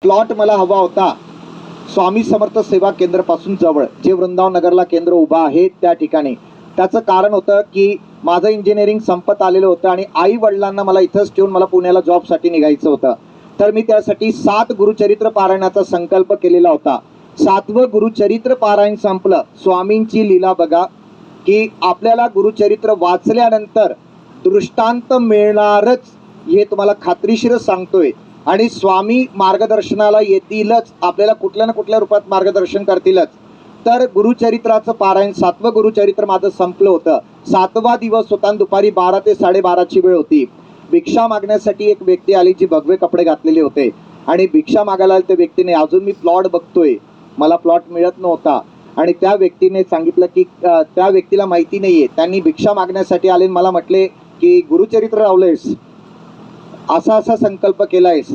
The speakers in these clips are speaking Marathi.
प्लॉट मला हवा होता स्वामी समर्थ सेवा केंद्र पासून जवळ, जे वृंदावन नगरला केंद्र उभा आहे त्या ठिकाणी. त्याचं कारण होतं की माझं इंजिनिअरिंग संपत आलेलं होतं आणि आई वडिलांना मला इथंच ठेवून मला पुण्याला जॉबसाठी निघायचं होतं. तर मी त्यासाठी 7 गुरुचरित्र पारायणाचा संकल्प केलेला होता. 7वं गुरुचरित्र पारायण संपलं. स्वामींची लीला बघा की आपल्याला गुरुचरित्र वाचल्यानंतर दृष्टांत मिळणारच हे तुम्हाला खात्रीशीर सांगतोय. आणि स्वामी मार्गदर्शनाला येतीलच, आपल्याला कुठल्या ना कुठल्या रूपात मार्गदर्शन करतीलच. तर गुरुचरित्राचं पारायण 7वं गुरुचरित्र माझं संपलं होतं. 7वा दिवस होता आणि दुपारी 12 ते 12:30ची वेळ होती. भिक्षा मागण्यासाठी एक व्यक्ती आली जी भगवे कपडे घातलेले होते आणि भिक्षा मागायला त्या व्यक्तीने, अजून मी प्लॉट बघतोय, मला प्लॉट मिळत नव्हता आणि त्या व्यक्तीने सांगितलं की त्या व्यक्तीला माहिती नाहीये, त्यांनी भिक्षा मागण्यासाठी आले. मला म्हटले की गुरुचरित्र लावलंयस, असा असा संकल्प केलायस,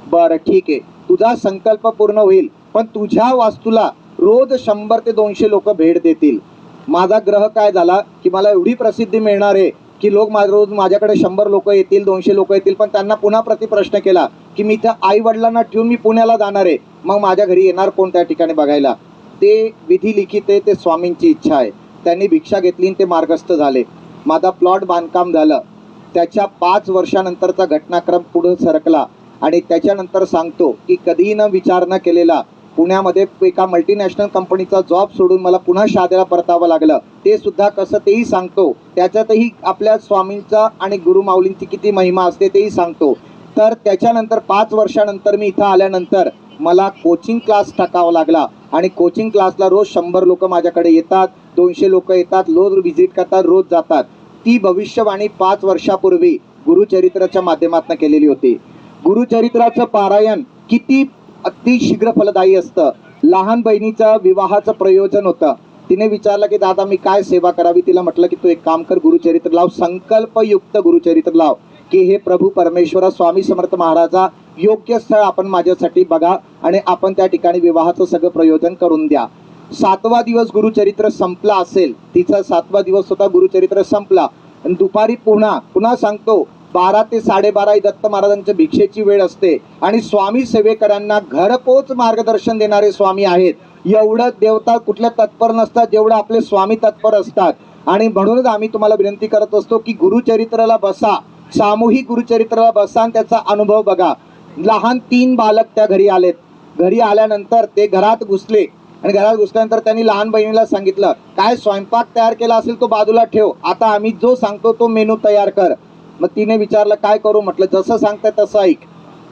बरं ठीक आहे, तुझा संकल्प पूर्ण होईल, पण तुझ्या वास्तूला रोज 100 ते 200 लोक भेट देतील. माझा ग्रह काय झाला की मला एवढी प्रसिद्धी मिळणार आहे की रोज माझ्याकडे 100 लोक येतील, 200 लोक येतील. पण त्यांना पुन्हा प्रतिप्रश्न केला की मी त्या आई वडिलांना ठेवून मी पुण्याला जाणार आहे, मग माझ्या घरी येणार कोण त्या ठिकाणी बघायला? ते विधी लिखित आहे, ते स्वामींची इच्छा आहे. त्यांनी भिक्षा घेतली आणि ते मार्गस्थ झाले. माझा प्लॉट बांधकाम झालं. त्याच्या 5 वर्षानंतरचा घटनाक्रम पुढे सरकला आणि त्याच्यानंतर सांगतो की कधीही न विचार न केलेला पुण्यामध्ये एका मल्टीनॅशनल कंपनीचा जॉब सोडून मला पुन्हा शादेला परतावं लागलं. ते सुद्धा कसं तेही सांगतो. त्याच्यातही आपल्या स्वामींचा आणि गुरुमाऊलींची किती महिमा असते तेही सांगतो. तर त्याच्यानंतर 5 वर्षानंतर मी इथं आल्यानंतर मला कोचिंग क्लास टाकावा लागला आणि कोचिंग क्लासला रोज 100 लोक माझ्याकडे येतात, 200 लोक येतात, रोज व्हिजिट करतात, रोज जातात. ती भविष्यवाणी 5 वर्षापूर्वी गुरुचरित्राच्या माध्यमातून केलेली होती. गुरुचरित्राचं पारायण किती अतिशीघ्र फलदायी असतं. लहान बहिणीचं विवाहाचं प्रयोजन होतं. तिने विचारलं की दादा मी काय सेवा करावी? तिला म्हटलं की तू एक काम कर, गुरुचरित्र लाव, संकल्पयुक्त गुरुचरित्र लाव की हे प्रभू परमेश्वरा स्वामी समर्थ महाराजा योग्य स्थळ आपण माझ्यासाठी बघा आणि आपण त्या ठिकाणी विवाहाचं सगळं प्रयोजन करून द्या. 7वा दिवस गुरुचरित्र संपला असेल, तिचा 7वा दिवस होता, गुरुचरित्र संपला आणि दुपारी पुन्हा सांगतो 12 ते 12:30 दत्त महाराजांच्या भिक्षेची वेळ असते आणि स्वामी सेवेकरांना घरपोच मार्गदर्शन देणारे स्वामी आहेत. एवढं देवता कुठल्या तत्पर नसतात जेवढं आपले स्वामी तत्पर असतात. आणि म्हणूनच आम्ही तुम्हाला विनंती करत असतो की गुरुचरित्राला बसा, सामूहिक गुरुचरित्राला बसा आणि त्याचा अनुभव बघा. लहान 3 बालक त्या घरी आलेत. घरी आल्यानंतर ते घरात घुसले आणि घरात घुसल्यानंतर त्यांनी लहान बहिणीला सांगितलं काय स्वयंपाक तयार केला असेल तो बाजूला ठेव, आता आम्ही जो सांगतो तो मेनू तयार कर. मग तिने विचारलं काय करू? म्हटलं जसं सांगताय तसं ऐक.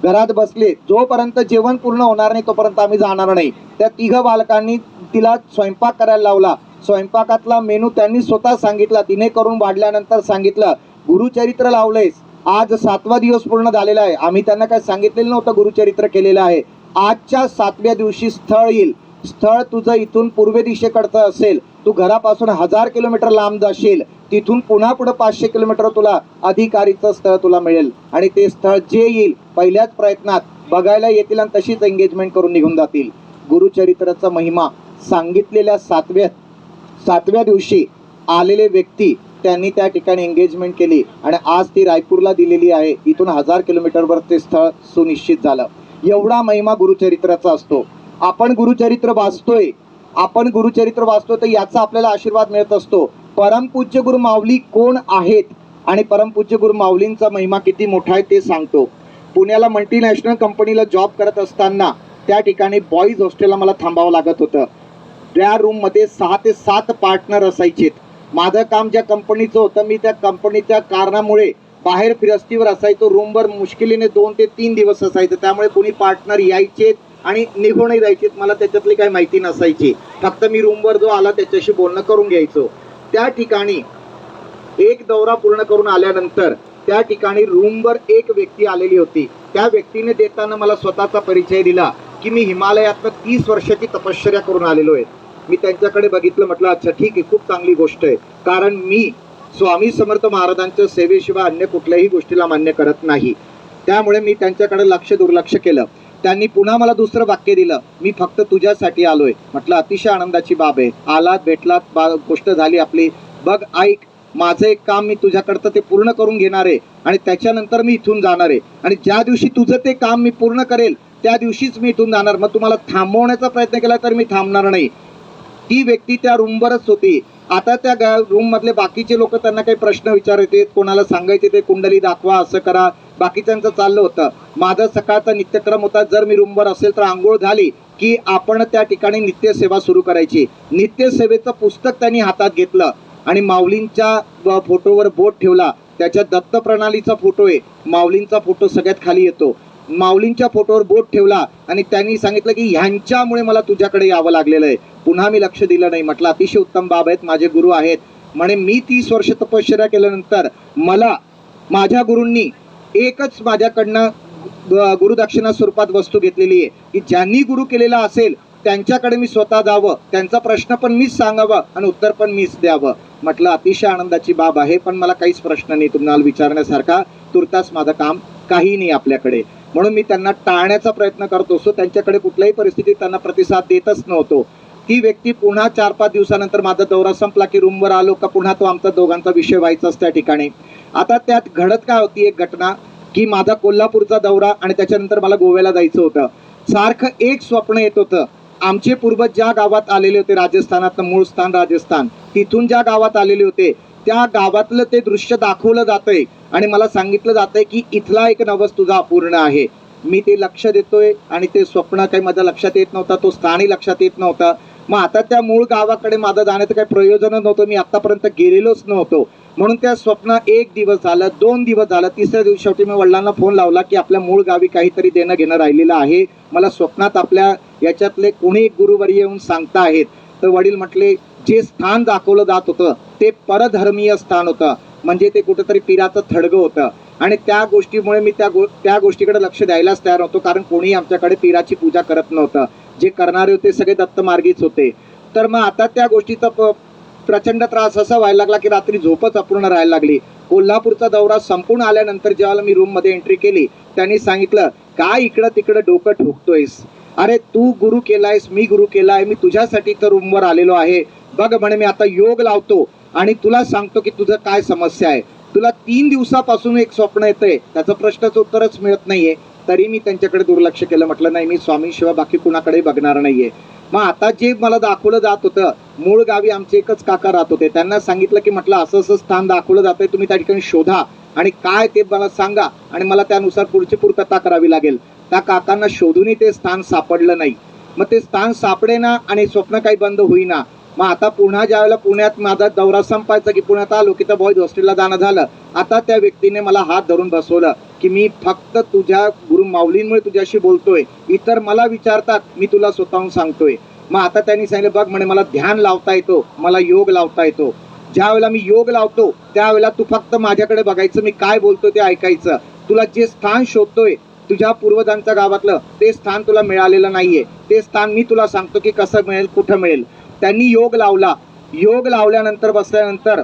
घरात बसले, जोपर्यंत जेवण पूर्ण होणार नाही तोपर्यंत आम्ही जाणार नाही. त्या 3 बालकांनी तिला स्वयंपाक करायला लावला. स्वयंपाकातला मेनू त्यांनी स्वतः सांगितला. तिने करून वाढल्यानंतर सांगितलं गुरुचरित्र लावलंयस, आज 7वा दिवस पूर्ण झालेला आहे. आम्ही त्यांना काय सांगितलेलं नव्हतं गुरुचरित्र केलेलं आहे. आजच्या 7व्या दिवशी स्थळ येईल. स्थळ तुझं इथून पूर्व दिशेकडचं असेल, तू घरापासून 1000 किलोमीटर लांब जाशील, तिथून पुन्हा पुढे 500 किलोमीटर तुला अधिकारीचं स्थळ तुला मिळेल आणि ते स्थळ जे येईल पहिल्याच प्रयत्नात बघायला येतील आणि तशीच एंगेजमेंट करून निघून जातील. गुरुचरित्राचा महिमा सांगितलेल्या 7व्या दिवशी आलेले व्यक्ती त्यांनी त्या ठिकाणी एंगेजमेंट केली आणि आज ती रायपूरला दिलेली आहे. इथून 1000 किलोमीटरवर ते स्थळ सुनिश्चित झालं. एवढा महिमा गुरुचरित्राचा असतो. आपण गुरुचरित्र वाचतोय तर याचा आपल्याला आशीर्वाद मिळत असतो. परमपूज्य गुरु माऊली कोण आहेत आणि परमपूज्य गुरु माऊलींचा महिमा किती मोठा आहे ते सांगतो. पुण्याला मल्टीनॅशनल कंपनीला जॉब करत असताना त्या ठिकाणी बॉईज हॉस्टेलला मला थांबावं लागत होतं. त्या रूममध्ये 6 ते 7 पार्टनर असायचे. माझं काम ज्या कंपनीचं होतं, मी त्या कंपनीच्या कारणामुळे बाहेर फिरस्तीवर असायचो. रूमवर मुश्किलीने 2 ते 3 दिवस असायचं. त्यामुळे कोणी पार्टनर यायचे आणि निघूनही जायचे. मला त्याच्यातली काही माहिती नसायची. फक्त मी रूमवर जो आला त्याच्याशी बोलणं करून घ्यायचो. त्या ठिकाणी एक दौरा पूर्ण करून आल्यानंतर त्या ठिकाणी रूमवर एक व्यक्ती आलेली होती. त्या व्यक्तीने देताना मला स्वतःचा परिचय दिला की मी हिमालयातनं 30 वर्षाची तपश्चर्या करून आलेलो आहे. मी त्यांच्याकडे बघितलं, म्हटलं अच्छा ठीक आहे, खूप चांगली गोष्ट आहे, कारण मी स्वामी समर्थ महाराजांच्या सेवेशिवाय अन्य कुठल्याही गोष्टीला मान्य करत नाही. त्यामुळे मी त्यांच्याकडे दुर्लक्ष केलं. त्यांनी पुन्हा मला दुसरं वाक्य दिलं, मी फक्त तुझ्यासाठी आलोय. म्हटलं अतिशय आनंदाची बाब आहे, आलात भेटलात, गोष्ट झाली आपली. बघ ऐक, माझं एक काम मी तुझ्याकडचं ते पूर्ण करून घेणार आहे आणि त्याच्यानंतर मी इथून जाणार आहे आणि ज्या दिवशी तुझं ते काम मी पूर्ण करेल त्या दिवशीच मी इथून जाणार. मग तुम्हाला थांबवण्याचा प्रयत्न केला तर मी थांबणार नाही. ती व्यक्ती त्या रूमवरच होती. आता त्या रूम मधले बाकीचे लोक त्यांना काही प्रश्न विचारायचे, कोणाला सांगायचे ते कुंडली दाखवा, असं करा, बाकीच्यांचं चाललं होतं. माझा सकाळचा नित्यक्रम होता, जर मी रूमवर असेल तर आंघोळ झाली की आपण त्या ठिकाणी नित्यसेवा सुरू करायची. नित्यसेवेचं पुस्तक त्यांनी हातात घेतलं आणि माऊलींच्या फोटोवर बोट ठेवला. त्याच्या दत्त प्रणालीचा फोटो आहे, माऊलींचा फोटो सगळ्यात खाली येतो. माऊलींच्या फोटोवर बोट ठेवला आणि त्यांनी सांगितलं की ह्यांच्यामुळे मला तुझ्याकडे यावं लागलेलं आहे. पुन्हा मी लक्ष दिलं नाही. म्हटलं अतिशय उत्तम बाब आहेत, माझे गुरु आहेत. म्हणे मी 30 वर्ष तपश्चर्या केल्यानंतर मला माझ्या गुरूंनी एकच माझ्याकडनं गुरुदक्षिणा स्वरूपात वस्तू घेतलेली आहे की ज्यांनी गुरु केलेला असेल त्यांच्याकडे मी स्वतः जावं, त्यांचा प्रश्न पण मीच सांगावं आणि उत्तर पण मीच द्यावं. म्हटलं अतिशय आनंदाची बाब आहे, पण मला काहीच प्रश्न नाही तुम्हाला विचारण्यासारखा. तुर्तास माझं काम काही नाही आपल्याकडे. म्हणून मी त्यांना टाळण्याचा प्रयत्न करत असतो. त्यांच्याकडे कुठल्याही परिस्थितीत त्यांना प्रतिसाद देतच नव्हतो. ती व्यक्ती पुन्हा 4-5 दिवसानंतर माझा दौरा संपला की रूमवर आलो का पुन्हा तो आमचा दोघांचा विषय व्हायचाच त्या ठिकाणी. आता त्यात घडत काय होती एक घटना की माझा कोल्हापूरचा दौरा आणि त्याच्यानंतर मला गोव्याला जायचं होतं. सारखं एक स्वप्न येत होतं. आमचे पूर्वज ज्या गावात आलेले होते, राजस्थानात, मूळ स्थान राजस्थान, तिथून ज्या गावात आलेले होते त्या गावातलं ते दृश्य दाखवलं जातंय आणि मला सांगितलं जातंय की इथला एक नवस तुझा अपूर्ण आहे. मी ते लक्ष देतोय आणि ते स्वप्न काही माझ्या लक्षात येत नव्हता, तो स्थानही लक्षात येत नव्हता. मग आता त्या मूळ गावाकडे माझं जाण्याचं काही प्रयोजन नव्हतं, मी आतापर्यंत गेलेलोच नव्हतो. म्हणून त्या स्वप्न 1 दिवस झालं, 2 दिवस झालं, तिसऱ्या दिवशी शेवटी मी वडिलांना फोन लावला की आपल्या मूळ गावी काहीतरी देणं घेणं राहिलेलं आहे, मला स्वप्नात आपल्या याच्यातले कोणी एक गुरुवर्य येऊन सांगता आहेत. तर वडील म्हटले जे स्थान दाखवलं जात होतं ते परधर्मीय स्थान होतं, म्हणजे ते कुठंतरी पिराचं थडगं होतं आणि त्या गोष्टीमुळे मी त्या गोष्टीकडे लक्ष द्यायलाच तयार होतो, कारण कोणी आमच्याकडे पिराची पूजा करत नव्हतं. जे करणारे होते सगळे दत्तमार्गीच होते. तर मग आता त्या गोष्टीचा प्रचंड त्रास असा व्हायला लागला की रात्री झोपच अपूर्ण राहायला लागली. कोल्हापूरचा दौरा संपून आल्यानंतर जेव्हा मी रूम मध्ये एंट्री केली त्यांनी सांगितलं काय इकडं तिकडं डोकं ठोकतोयस, अरे तू गुरु केलायस, मी गुरु केलाय, मी तुझ्यासाठी तर रूमवर आलेलो आहे. बघ म्हणे मी आता योग लावतो आणि तुला सांगतो की तुझं काय समस्या आहे. तुला 3 दिवसापासून एक स्वप्न येतंय, त्याचं प्रश्नाचं उत्तरच मिळत नाहीये. तरी मी त्यांच्याकडे दुर्लक्ष केलं. म्हटलं नाही, मी स्वामींशिवाय बाकी कुणाकडे बघणार नाहीये. मग आता जे मला दाखवलं जात होतं, मूळ गावी आमचे एकच काका राहत होते, त्यांना सांगितलं की म्हटलं असं असं स्थान दाखवलं जातंय, तुम्ही त्या ठिकाणी शोधा आणि काय ते मला सांगा आणि मला त्यानुसार पुढची पूर्तता करावी लागेल. त्या काकांना शोधूनही ते स्थान सापडलं नाही. मग ते स्थान सापडेना आणि स्वप्न काही बंद होईना. मग आता पुन्हा ज्यावेळेला पुण्यात माझा दौरा संपायचा की पुण्यात आलो की त्या बॉईज हॉस्टेलला जाणं झालं. आता त्या व्यक्तीने मला हात धरून बसवलं की मी फक्त तुझ्या गुरु माऊलींमुळे तुझ्याशी बोलतोय, इतर मला विचारतात, मी तुला स्वतःहून सांगतोय. मग आता त्यांनी सांगितलं बघ म्हणे मला ध्यान लावता येतो, मला योग लावता येतो. ज्या वेळेला मी योग लावतो त्यावेळेला तू फक्त माझ्याकडे बघायचं, मी काय बोलतोय ते ऐकायचं. तुला जे स्थान शोधतोय तुझ्या पूर्वजांच्या गावातलं ते स्थान तुला मिळालेलं नाहीये, ते स्थान मी तुला सांगतो की कसं मिळेल, कुठं मिळेल. त्यांनी योग लावला. योग लावल्यानंतर बसल्यानंतर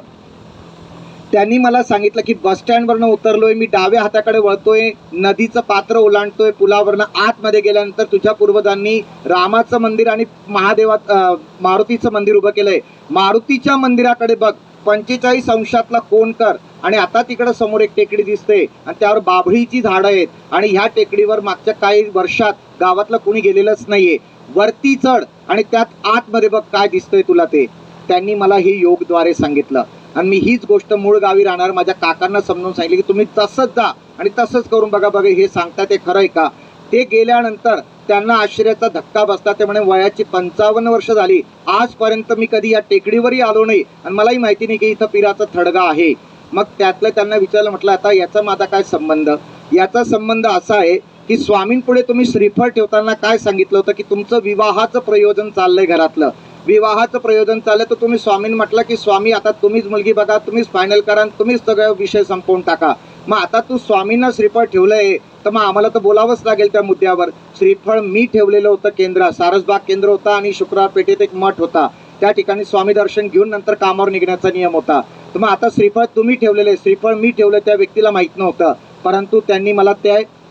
त्यांनी मला सांगितलं की बस स्टँडवरनं उतरलोय, मी डाव्या हाताकडे वळतोय, नदीचं पात्र ओलांडतोय, पुलावरनं आतमध्ये गेल्यानंतर तुझ्या पूर्वजांनी रामाचं मंदिर आणि मारुतीचं मंदिर उभं केलंय. मारुतीच्या मंदिराकडे बघ, 45 अंशातला कोन कर आणि आता तिकडं समोर एक टेकडी दिसते आणि त्यावर बाभळीची झाडं आहेत आणि ह्या टेकडीवर मागच्या काही वर्षात गावातलं कोणी गेलेलंच नाहीये. वरती चढ आणि त्यात आतमध्ये बघ काय दिसतंय तुला ते. त्यांनी मला हे योगद्वारे सांगितलं आणि मी हीच गोष्ट मूळ गावी राहणार माझ्या काकांना समजून सांगितली की तुम्ही तसंच जा आणि तसंच करून बघा, बघा हे सांगता ते खरंय का. ते गेल्यानंतर त्यांना आश्चर्याचा धक्का बसला. ते म्हणे वयाची 55 वर्ष झाली, आजपर्यंत मी कधी या टेकडीवरही आलो नाही आणि मलाही माहिती नाही की इथं पिराचा थडगा आहे. मग त्यातलं त्यांना विचारलं, म्हटलं आता याचा माझा काय संबंध. याचा संबंध असा आहे की स्वामींपुढे तुम्ही श्रीफळ ठेवताना काय सांगितलं होतं की तुमचं विवाहाचं प्रयोजन चाललंय, घरातलं विवाहाचं प्रयोजन चाललं, तर तुम्ही स्वामींनी म्हटलं की स्वामी आता तुम्हीच मुलगी बघा, तुम्हीच फायनल करा, तुम्हीच सगळं विषय संपवून टाका. मग आता तू स्वामींना श्रीफळ ठेवलंय तर मग आम्हाला तर बोलावंच लागेल त्या मुद्द्यावर. श्रीफळ मी ठेवलेलं होतं केंद्र, सारसबाग केंद्र होता आणि शुक्रवार पेठेत एक मठ होता, त्या ठिकाणी स्वामी दर्शन घेऊन नंतर कामावर निघण्याचा नियम होता. तर मग आता श्रीफळ तुम्ही ठेवलेले, श्रीफळ मी ठेवलं त्या व्यक्तीला माहित नव्हतं, परंतु त्यांनी मला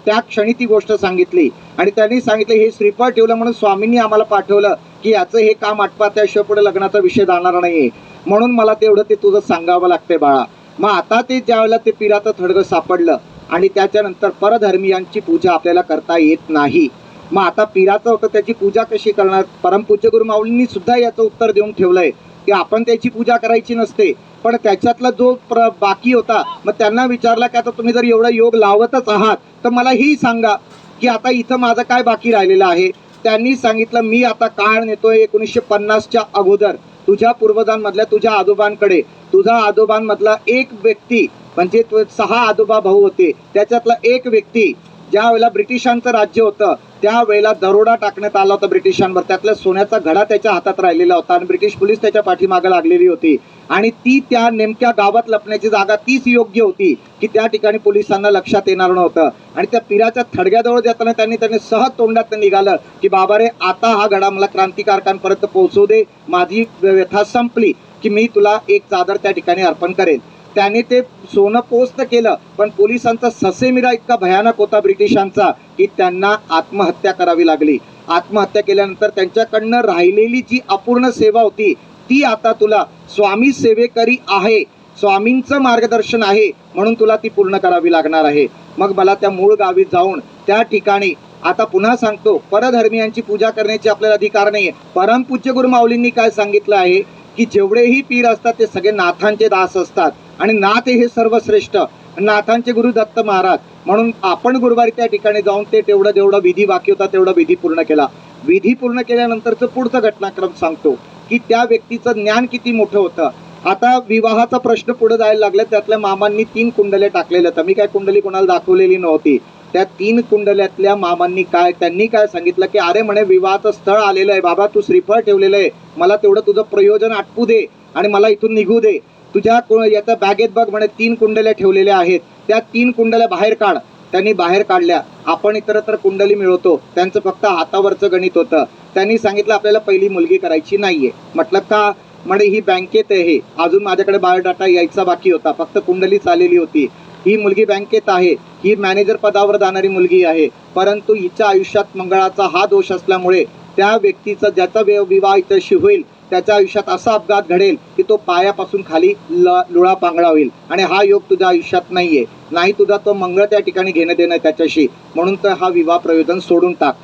त्या क्षणी ती गोष्ट सांगितली आणि त्यांनी सांगितलं हे श्रीफळ ठेवलं म्हणून स्वामींनी आम्हाला पाठवलं की याचं हे काम आटपा, त्याशिवाय पुढे लग्नाचा विषय जाणार नाहीये, म्हणून मला तेवढं ते तुझं सांगावं लागतंय बाळा. मग आता ते ज्या वेळेला ते पिराचं थडगं सापडलं आणि त्याच्यानंतर परधर्मियांची पूजा आपल्याला करता येत नाही. मग आता पीराचं होतं त्याची पूजा कशी करणार? परमपूज्य गुरु माऊलींनी सुद्धा याचं उत्तर देऊन ठेवलंय की आपण त्याची पूजा करायची नसते, पण त्याच्यातला जो बाकी होता मग त्यांना विचारला की आता तुम्ही जर एवढा योग लावतच आहात तर मला ही सांगा की आता इथं माझं काय बाकी राहिलेलं आहे. त्यांनी सांगितलं मी आता काळ नेतोय 1950च्या अगोदर तुझ्या पूर्वजांमधल्या तुझ्या आजोबांकडे. तुझा आजोबांमधला एक व्यक्ती म्हणजे 6 आजोबा भाऊ होते, त्याच्यातला एक व्यक्ती ज्या वेळेला ब्रिटिशांचं राज्य होतं त्यावेळेला दरोडा टाकण्यात आला होता ब्रिटिशांवर. त्यातला सोन्याचा घडा त्याच्या हातात राहिलेला होता आणि ब्रिटिश पोलीस त्याच्या पाठीमागे लागलेली होती आणि ती त्या नेमक्या गावात लपण्याची जागा तीच योग्य होती की त्या ठिकाणी पोलिसांना लक्षात येणार नव्हतं. आणि त्या पीराच्या थडग्याजवळ जाताना त्यांनी सहज तोंडात निघालं की बाबा रे आता हा घडा मला क्रांतिकारकांपर्यंत पोहोचवू दे, माझी व्यथा संपली की मी तुला एक चादर त्या ठिकाणी अर्पण करेन. त्याने ते सोनं पोस्ट केलं, पण पोलिसांचा ससेमिरा इतका भयानक होता ब्रिटिशांचा की त्यांना आत्महत्या करावी लागली. आत्महत्या केल्यानंतर त्यांच्याकडनं राहिलेली जी अपूर्ण सेवा होती ती आता तुला स्वामी सेवेकरी आहे, स्वामींचं मार्गदर्शन आहे म्हणून तुला ती पूर्ण करावी लागणार आहे. मग मला त्या मूळ गावी जाऊन त्या ठिकाणी आता पुन्हा सांगतो, परधर्मियांची पूजा करण्याची आपल्याला अधिकार नाहीये. परमपूज्य गुरु माऊलींनी काय सांगितलं आहे की जेवढेही पीर असतात ते सगळे नाथांचे दास असतात आणि नाथ हे सर्वश्रेष्ठ. नाथांचे गुरु दत्त महाराज म्हणून आपण गुरुवारी त्या ठिकाणी जाऊन ते जेवढा विधी बाकी होता तेवढा विधी पूर्ण केला. विधी पूर्ण केल्यानंतरचं पुढचं घटनाक्रम सांगतो की त्या व्यक्तीचं ज्ञान किती मोठं होतं. आता विवाहाचा प्रश्न पुढे जायला लागला. त्यातल्या मामांनी 3 कुंडले टाकलेले होते. मी काय कुंडली कोणाला दाखवलेली नव्हती. त्या 3 कुंडल्यातल्या मामांनी त्यांनी काय सांगितलं की अरे म्हणे विवाहाचं स्थळ आलेलं आहे बाबा, तू श्रीफळ ठेवलेलं आहे, मला तेवढं तुझं प्रयोजन आटपू दे आणि मला इथून निघू दे. तुझ्या याच्या बॅगेत बघ म्हणे 3 कुंडल्या ठेवलेल्या आहेत, त्या 3 कुंडल्या बाहेर काढ. त्यांनी बाहेर काढल्या. आपण इतरत्र कुंडली मिळवतो, त्यांचं फक्त हातावरचं गणित होतं. त्यांनी सांगितलं आपल्याला पहिली मुलगी करायची नाहीये. म्हटलं का? म्हणे ही बँकेत आहे, अजून माझ्याकडे बायोडाटा यायचा बाकी होता, फक्त कुंडलीच आलेली होती. ही मुलगी बँकेत आहे, ही मॅनेजर पदावर जाणारी मुलगी आहे, परंतु हिच्या आयुष्यात मंगळाचा हा दोष असल्यामुळे त्या व्यक्तीचा ज्याचा विवाह इथंशी होईल त्याच्या आयुष्यात असा अपघात घडेल की तो पायापासून खाली लुळा पांगळा होईल आणि हा योग तुझ्या आयुष्यात नाहीये. नाही तुझा तो मंगळ त्या ठिकाणी घेणं देणं त्याच्याशी, म्हणून तर हा विवाह प्रयोजन सोडून टाक.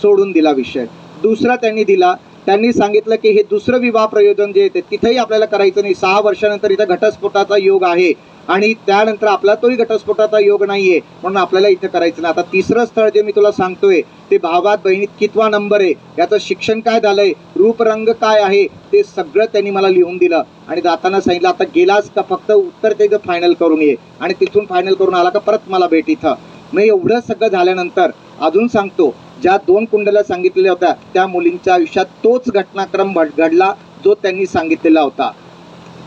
सोडून दिला विषय. दुसरा त्यांनी दिला. त्यांनी सांगितलं की हे दुसरं विवाह प्रयोजन जे येते तिथेही आपल्याला करायचं नाही. 6 वर्षानंतर इथं घटस्फोटाचा योग आहे आणि त्यानंतर आपला तोही घटस्फोटाचा योग नाहीये म्हणून आपल्याला इथं करायचं नाही. आता तिसरं स्थळ जे मी तुला सांगतोय ते भावात बहिणीत कितवा नंबर आहे, याचं शिक्षण काय झालंय, रूपरंग काय आहे, ते सगळं त्यांनी मला लिहून दिलं आणि जाताना सांगितलं आता गेलास का फक्त उत्तर ते फायनल करून ये आणि तिथून फायनल करून आला का परत मला भेट इथं. मग एवढं सगळं झाल्यानंतर अजून सांगतो, ज्या 2 कुंडल्या सांगितलेल्या होत्या त्या मुलींच्या आयुष्यात तोच घटनाक्रम घडला जो त्यांनी सांगितलेला होता.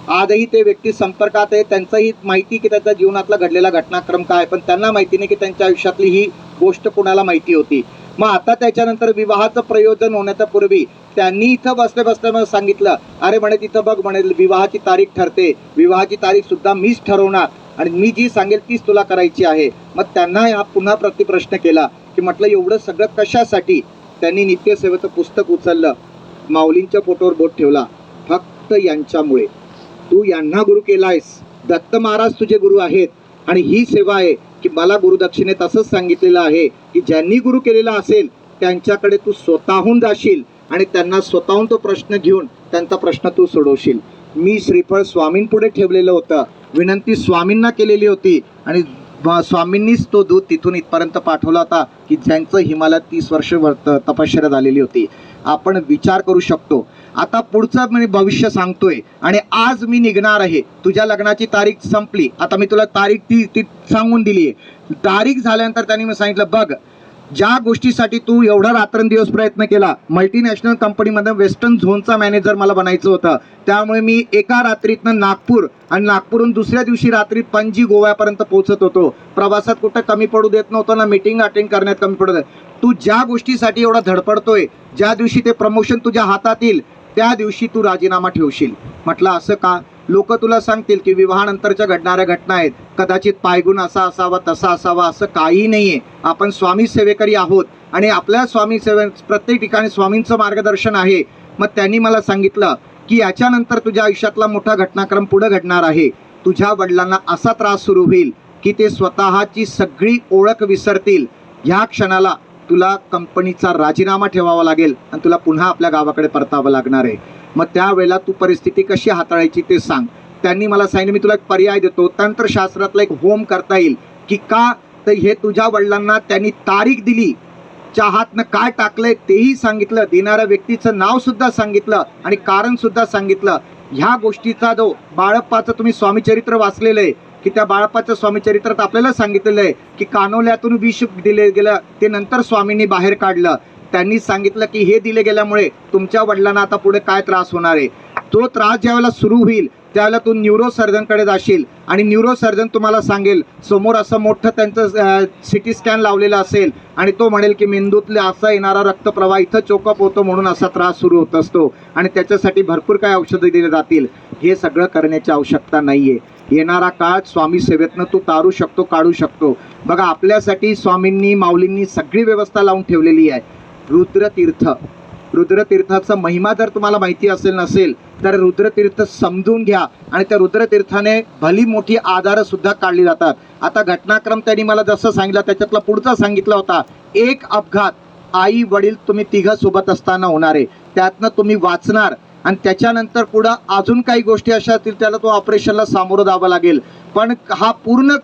आजही ते व्यक्ती संपर्कात आहे. त्यांचंही माहिती की त्याच्या जीवनातला घडलेला घटनाक्रम काय, पण त्यांना माहिती नाही की त्यांच्या आयुष्यातली ही गोष्ट कुणाला माहिती होती. मग आता त्याच्यानंतर विवाहाचं प्रयोजन होण्याच्या पूर्वी त्यांनी इथं बसल्या मला सांगितलं अरे म्हणे तिथं बघ म्हणे विवाहाची तारीख ठरते, विवाहाची तारीख सुद्धा मीच ठरवणार आणि मी जी सांगेल तीच तुला करायची आहे. मग त्यांना हा पुन्हा प्रतिप्रश्न केला की म्हटलं एवढं सगळं कशासाठी. त्यांनी नित्यसेवेचं पुस्तक उचललं, माऊलींच्या फोटोवर बोट ठेवला, फक्त यांच्यामुळे. तू यांना गुरु केलायस, दत्त महाराज तुझे गुरु आहेत आणि ही सेवा आहे की मला गुरुदक्षिणेत असंच सांगितलेलं आहे की ज्यांनी गुरु केलेला असेल त्यांच्याकडे तू स्वतःहून जाशील आणि त्यांना स्वतःहून तो प्रश्न घेऊन त्यांचा प्रश्न तू सोडवशील. मी श्रीफळ स्वामींपुढे ठेवलेलं होतं, विनंती स्वामींना केलेली होती आणि स्वामींनीच तो दूत तिथून इथपर्यंत पाठवला होता की ज्यांचं हिमालयात 30 वर्ष तपश्चर्या झालेली होती. आपण विचार करू शकतो. आता पुढचं मी भविष्य सांगतोय आणि आज मी निघणार आहे. तुझ्या लग्नाची तारीख संपली, आता मी तुला तारीख ती सांगून दिली आहे. तारीख झाल्यानंतर त्यांनी मी सांगितलं बघ ज्या गोष्टीसाठी तू एवढा रात्रंदिवस प्रयत्न केला, मल्टीनॅशनल कंपनीमध्ये वेस्टर्न झोनचा मॅनेजर मला बनायचं होतं, त्यामुळे मी एका रात्रीतनं नागपूर आणि नागपूरहून दुसऱ्या दिवशी रात्री पणजी गोव्यापर्यंत पोहोचत होतो. प्रवासात कुठं कमी पडू देत नव्हतं ना मीटिंग अटेंड करण्यात कमी पडू देत. तू ज्या गोष्टीसाठी एवढा धडपडतोय, ज्या दिवशी ते प्रमोशन तुझ्या हातात येईल त्या दिवशी तू राजीनामा ठेवशील. म्हटलं असं का? लोक तुला सांगतील की विवाहानंतरच्या घडणाऱ्या घटना आहेत, कदाचित पायगुण असा असावा तसा असावा, असं काही नाहीये. आपण स्वामी सेवेकरी आहोत आणि आपल्या स्वामी सेवे प्रत्येक ठिकाणी स्वामींचं मार्गदर्शन आहे. मग त्यांनी मला सांगितलं की याच्यानंतर तुझ्या आयुष्यातला मोठा घटनाक्रम पुढे घडणार आहे. तुझ्या वडिलांना असा त्रास सुरू होईल की ते स्वतःची सगळी ओळख विसरतील. ह्या क्षणाला तुला कंपनीचा राजीनामा ठेवावा लागेल आणि तुला पुन्हा आपल्या गावाकडे परतावं लागणार आहे. मग त्यावेळेला तू परिस्थिती कशी हाताळायची ते सांग. त्यांनी मला सांगितलं मी तुला एक पर्याय देतो, तंत्रशास्त्रातला एक होम करता येईल की का, तर हे तुझ्या वडिलांना त्यांनी तारीख दिली, चहातनं काय टाकलंय तेही सांगितलं, देणाऱ्या व्यक्तीचं नाव सुद्धा सांगितलं आणि कारण सुद्धा सांगितलं. ह्या गोष्टीचा जो बाळप्पाचं तुम्ही स्वामीचरित्र वाचलेलं आहे की त्या बाळप्पाच्या स्वामीचरित्रात आपल्याला सांगितलेलं आहे की कानोल्यातून विष दिले गेलं, ते नंतर स्वामींनी बाहेर काढलं. त्यांनी सांगितलं की हे दिले गेल्यामुळे तुमच्या वडिलांना आता पुढे काय त्रास होणार आहे. तो त्रास ज्यावेळेला सुरू होईल त्यावेळेला तू न्यूरोसर्जनकडे जाशील आणि न्यूरोसर्जन तुम्हाला सांगेल, समोर असं मोठं त्यांचं सिटी स्कॅन लावलेलं असेल आणि तो म्हणेल की मेंदूतले असा येणारा रक्तप्रवाह इथं चोकअप होतो म्हणून असा त्रास सुरू होत असतो आणि त्याच्यासाठी भरपूर काय औषधं दिली जातील. हे सगळं करण्याची आवश्यकता नाही आहे. येणारा काळ स्वामी सेवेतनं तू तारू शकतो, काढू शकतो. बघा आपल्यासाठी स्वामींनी माऊलींनी सगळी व्यवस्था लावून ठेवलेली आहे. रुद्रतीर्थ, रुद्रतीर्थाचा महिमा जर तुम्हाला माहिती असेल नसेल तर रुद्रतीर्थ समजून घ्या आणि त्या रुद्रतीर्थाने भली मोठी आधारं सुद्धा काढली जातात. आता घटनाक्रम त्यांनी मला जसं सांगितलं त्याच्यातला पुढचा सांगितला होता, एक अपघात आई वडील तुम्ही तिघं सोबत असताना होणार आहे, त्यातनं तुम्ही वाचणार आणि त्याच्यानंतर पुढं अजून काही गोष्टी अशा असतील त्याला तो ऑपरेशनला सामोरं जावं लागेल. पण हा पूर्ण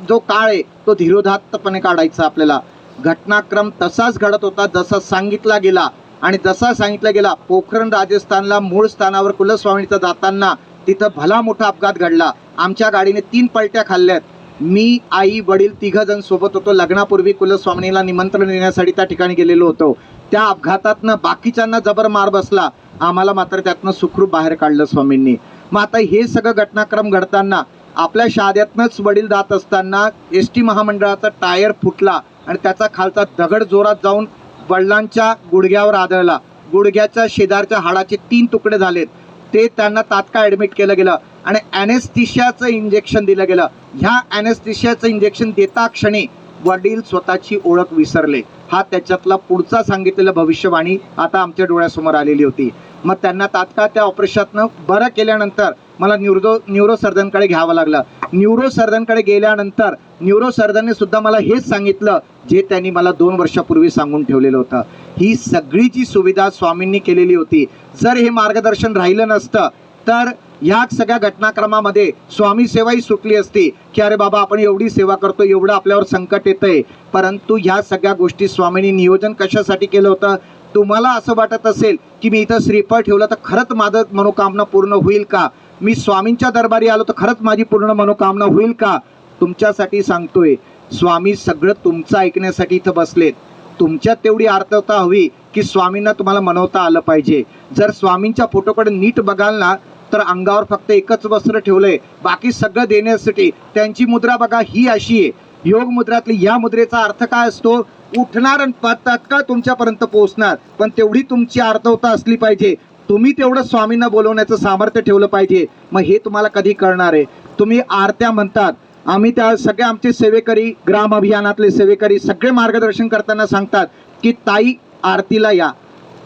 जो काळ आहे तो धीरोदात्तपणे काढायचा आपल्याला. घटनाक्रम तसाच घडत होता जसा सांगितला गेला आणि जसा सांगितला गेला. पोखरण राजस्थानला मूळ स्थानावर कुलस्वामीचा जाताना तिथं भला मोठा अपघात घडला. आमच्या गाडीने 3 पलट्या खाल्ल्यात. मी आई वडील तिघ जण सोबत होतो. लग्नापूर्वी कुलस्वामीला निमंत्रण देण्यासाठी त्या ठिकाणी गेलेलो होतो. त्या अपघातातनं बाकीच्यांना जबर मार बसला, आम्हाला मात्र त्यातनं सुखरूप बाहेर काढलं स्वामींनी. मग आता हे सगळं घटनाक्रम घडताना आपल्या शाद्यातनंच वडील जात असताना एस टी महामंडळाचा टायर फुटला आणि त्याचा खालचा दगड जोरात जाऊन वडिलांच्या गुडघ्यावर आदळला. गुडघ्याच्या शेजारच्या हाडाचे 3 तुकडे झालेत. ते त्यांना तात्काळ ॲडमिट केलं गेलं आणि ॲनेस्थेशियाचं इंजेक्शन दिलं गेलं. ह्या ॲनेस्थेशियाचं इंजेक्शन देता क्षणी वडील स्वतःची ओळख विसरले. हा त्याच्यातला पुढचा सांगितलेला भविष्यवाणी आता आमच्या डोळ्यासमोर आलेली होती. मग त्यांना तात्काळ त्या ऑपरेशननं बरं केल्यानंतर मला न्यूरोसर्जनकडे घ्यावं लागलं. न्यूरोसर्जनकडे गेल्यानंतर न्यूरोसर्जनने सुद्धा मला हेच सांगितलं जे त्यांनी मला 2 वर्षापूर्वी सांगून ठेवलेलं होतं. ही सगळी जी सुविधा स्वामींनी केलेली होती, जर हे मार्गदर्शन राहिलं नसतं तर ह्या सगळ्या घटनाक्रमामध्ये स्वामी सेवाही सुटली असती की अरे बाबा आपण एवढी सेवा करतो, एवढं आपल्यावर संकट येतंय. परंतु ह्या सगळ्या गोष्टी स्वामींनी नियोजन कशासाठी केलं होतं. तुम्हाला असं वाटत असेल की मी इथं श्रीफळ ठेवलं तर खरंच माझं मनोकामना पूर्ण होईल का, मी स्वामींच्या दरबारी आलो तर खरंच माझी पूर्ण मनोकामना होईल का. तुमच्यासाठी सांगतोय, स्वामी सगळं तुमचं ऐकण्यासाठी इथं बसलेत. तुमच्यात तेवढी आर्तता हवी की स्वामींना तुम्हाला मनवता आलं पाहिजे. जर स्वामींच्या फोटोकडे नीट बघाल ना तर अंगावर फक्त एकच वस्त्र ठेवलंय, बाकी सगळं देण्यासाठी. त्यांची मुद्रा बघा ही अशी आहे, योग मुद्रातली. या मुद्रेचा अर्थ काय असतो, उठणार आणि तात्काळ तुमच्यापर्यंत पोहोचणार. पण तेवढी तुमची आर्तवता असली पाहिजे, तुम्ही तेवढं स्वामींना बोलवण्याचं सामर्थ्य ठेवलं पाहिजे. मग हे तुम्हाला कधी कळणार आहे. तुम्ही आरत्या म्हणतात, आम्ही त्या सगळे आमचे सेवेकरी, ग्राम अभियानातले सेवेकरी सगळे मार्गदर्शन करताना सांगतात की ताई आरतीला या.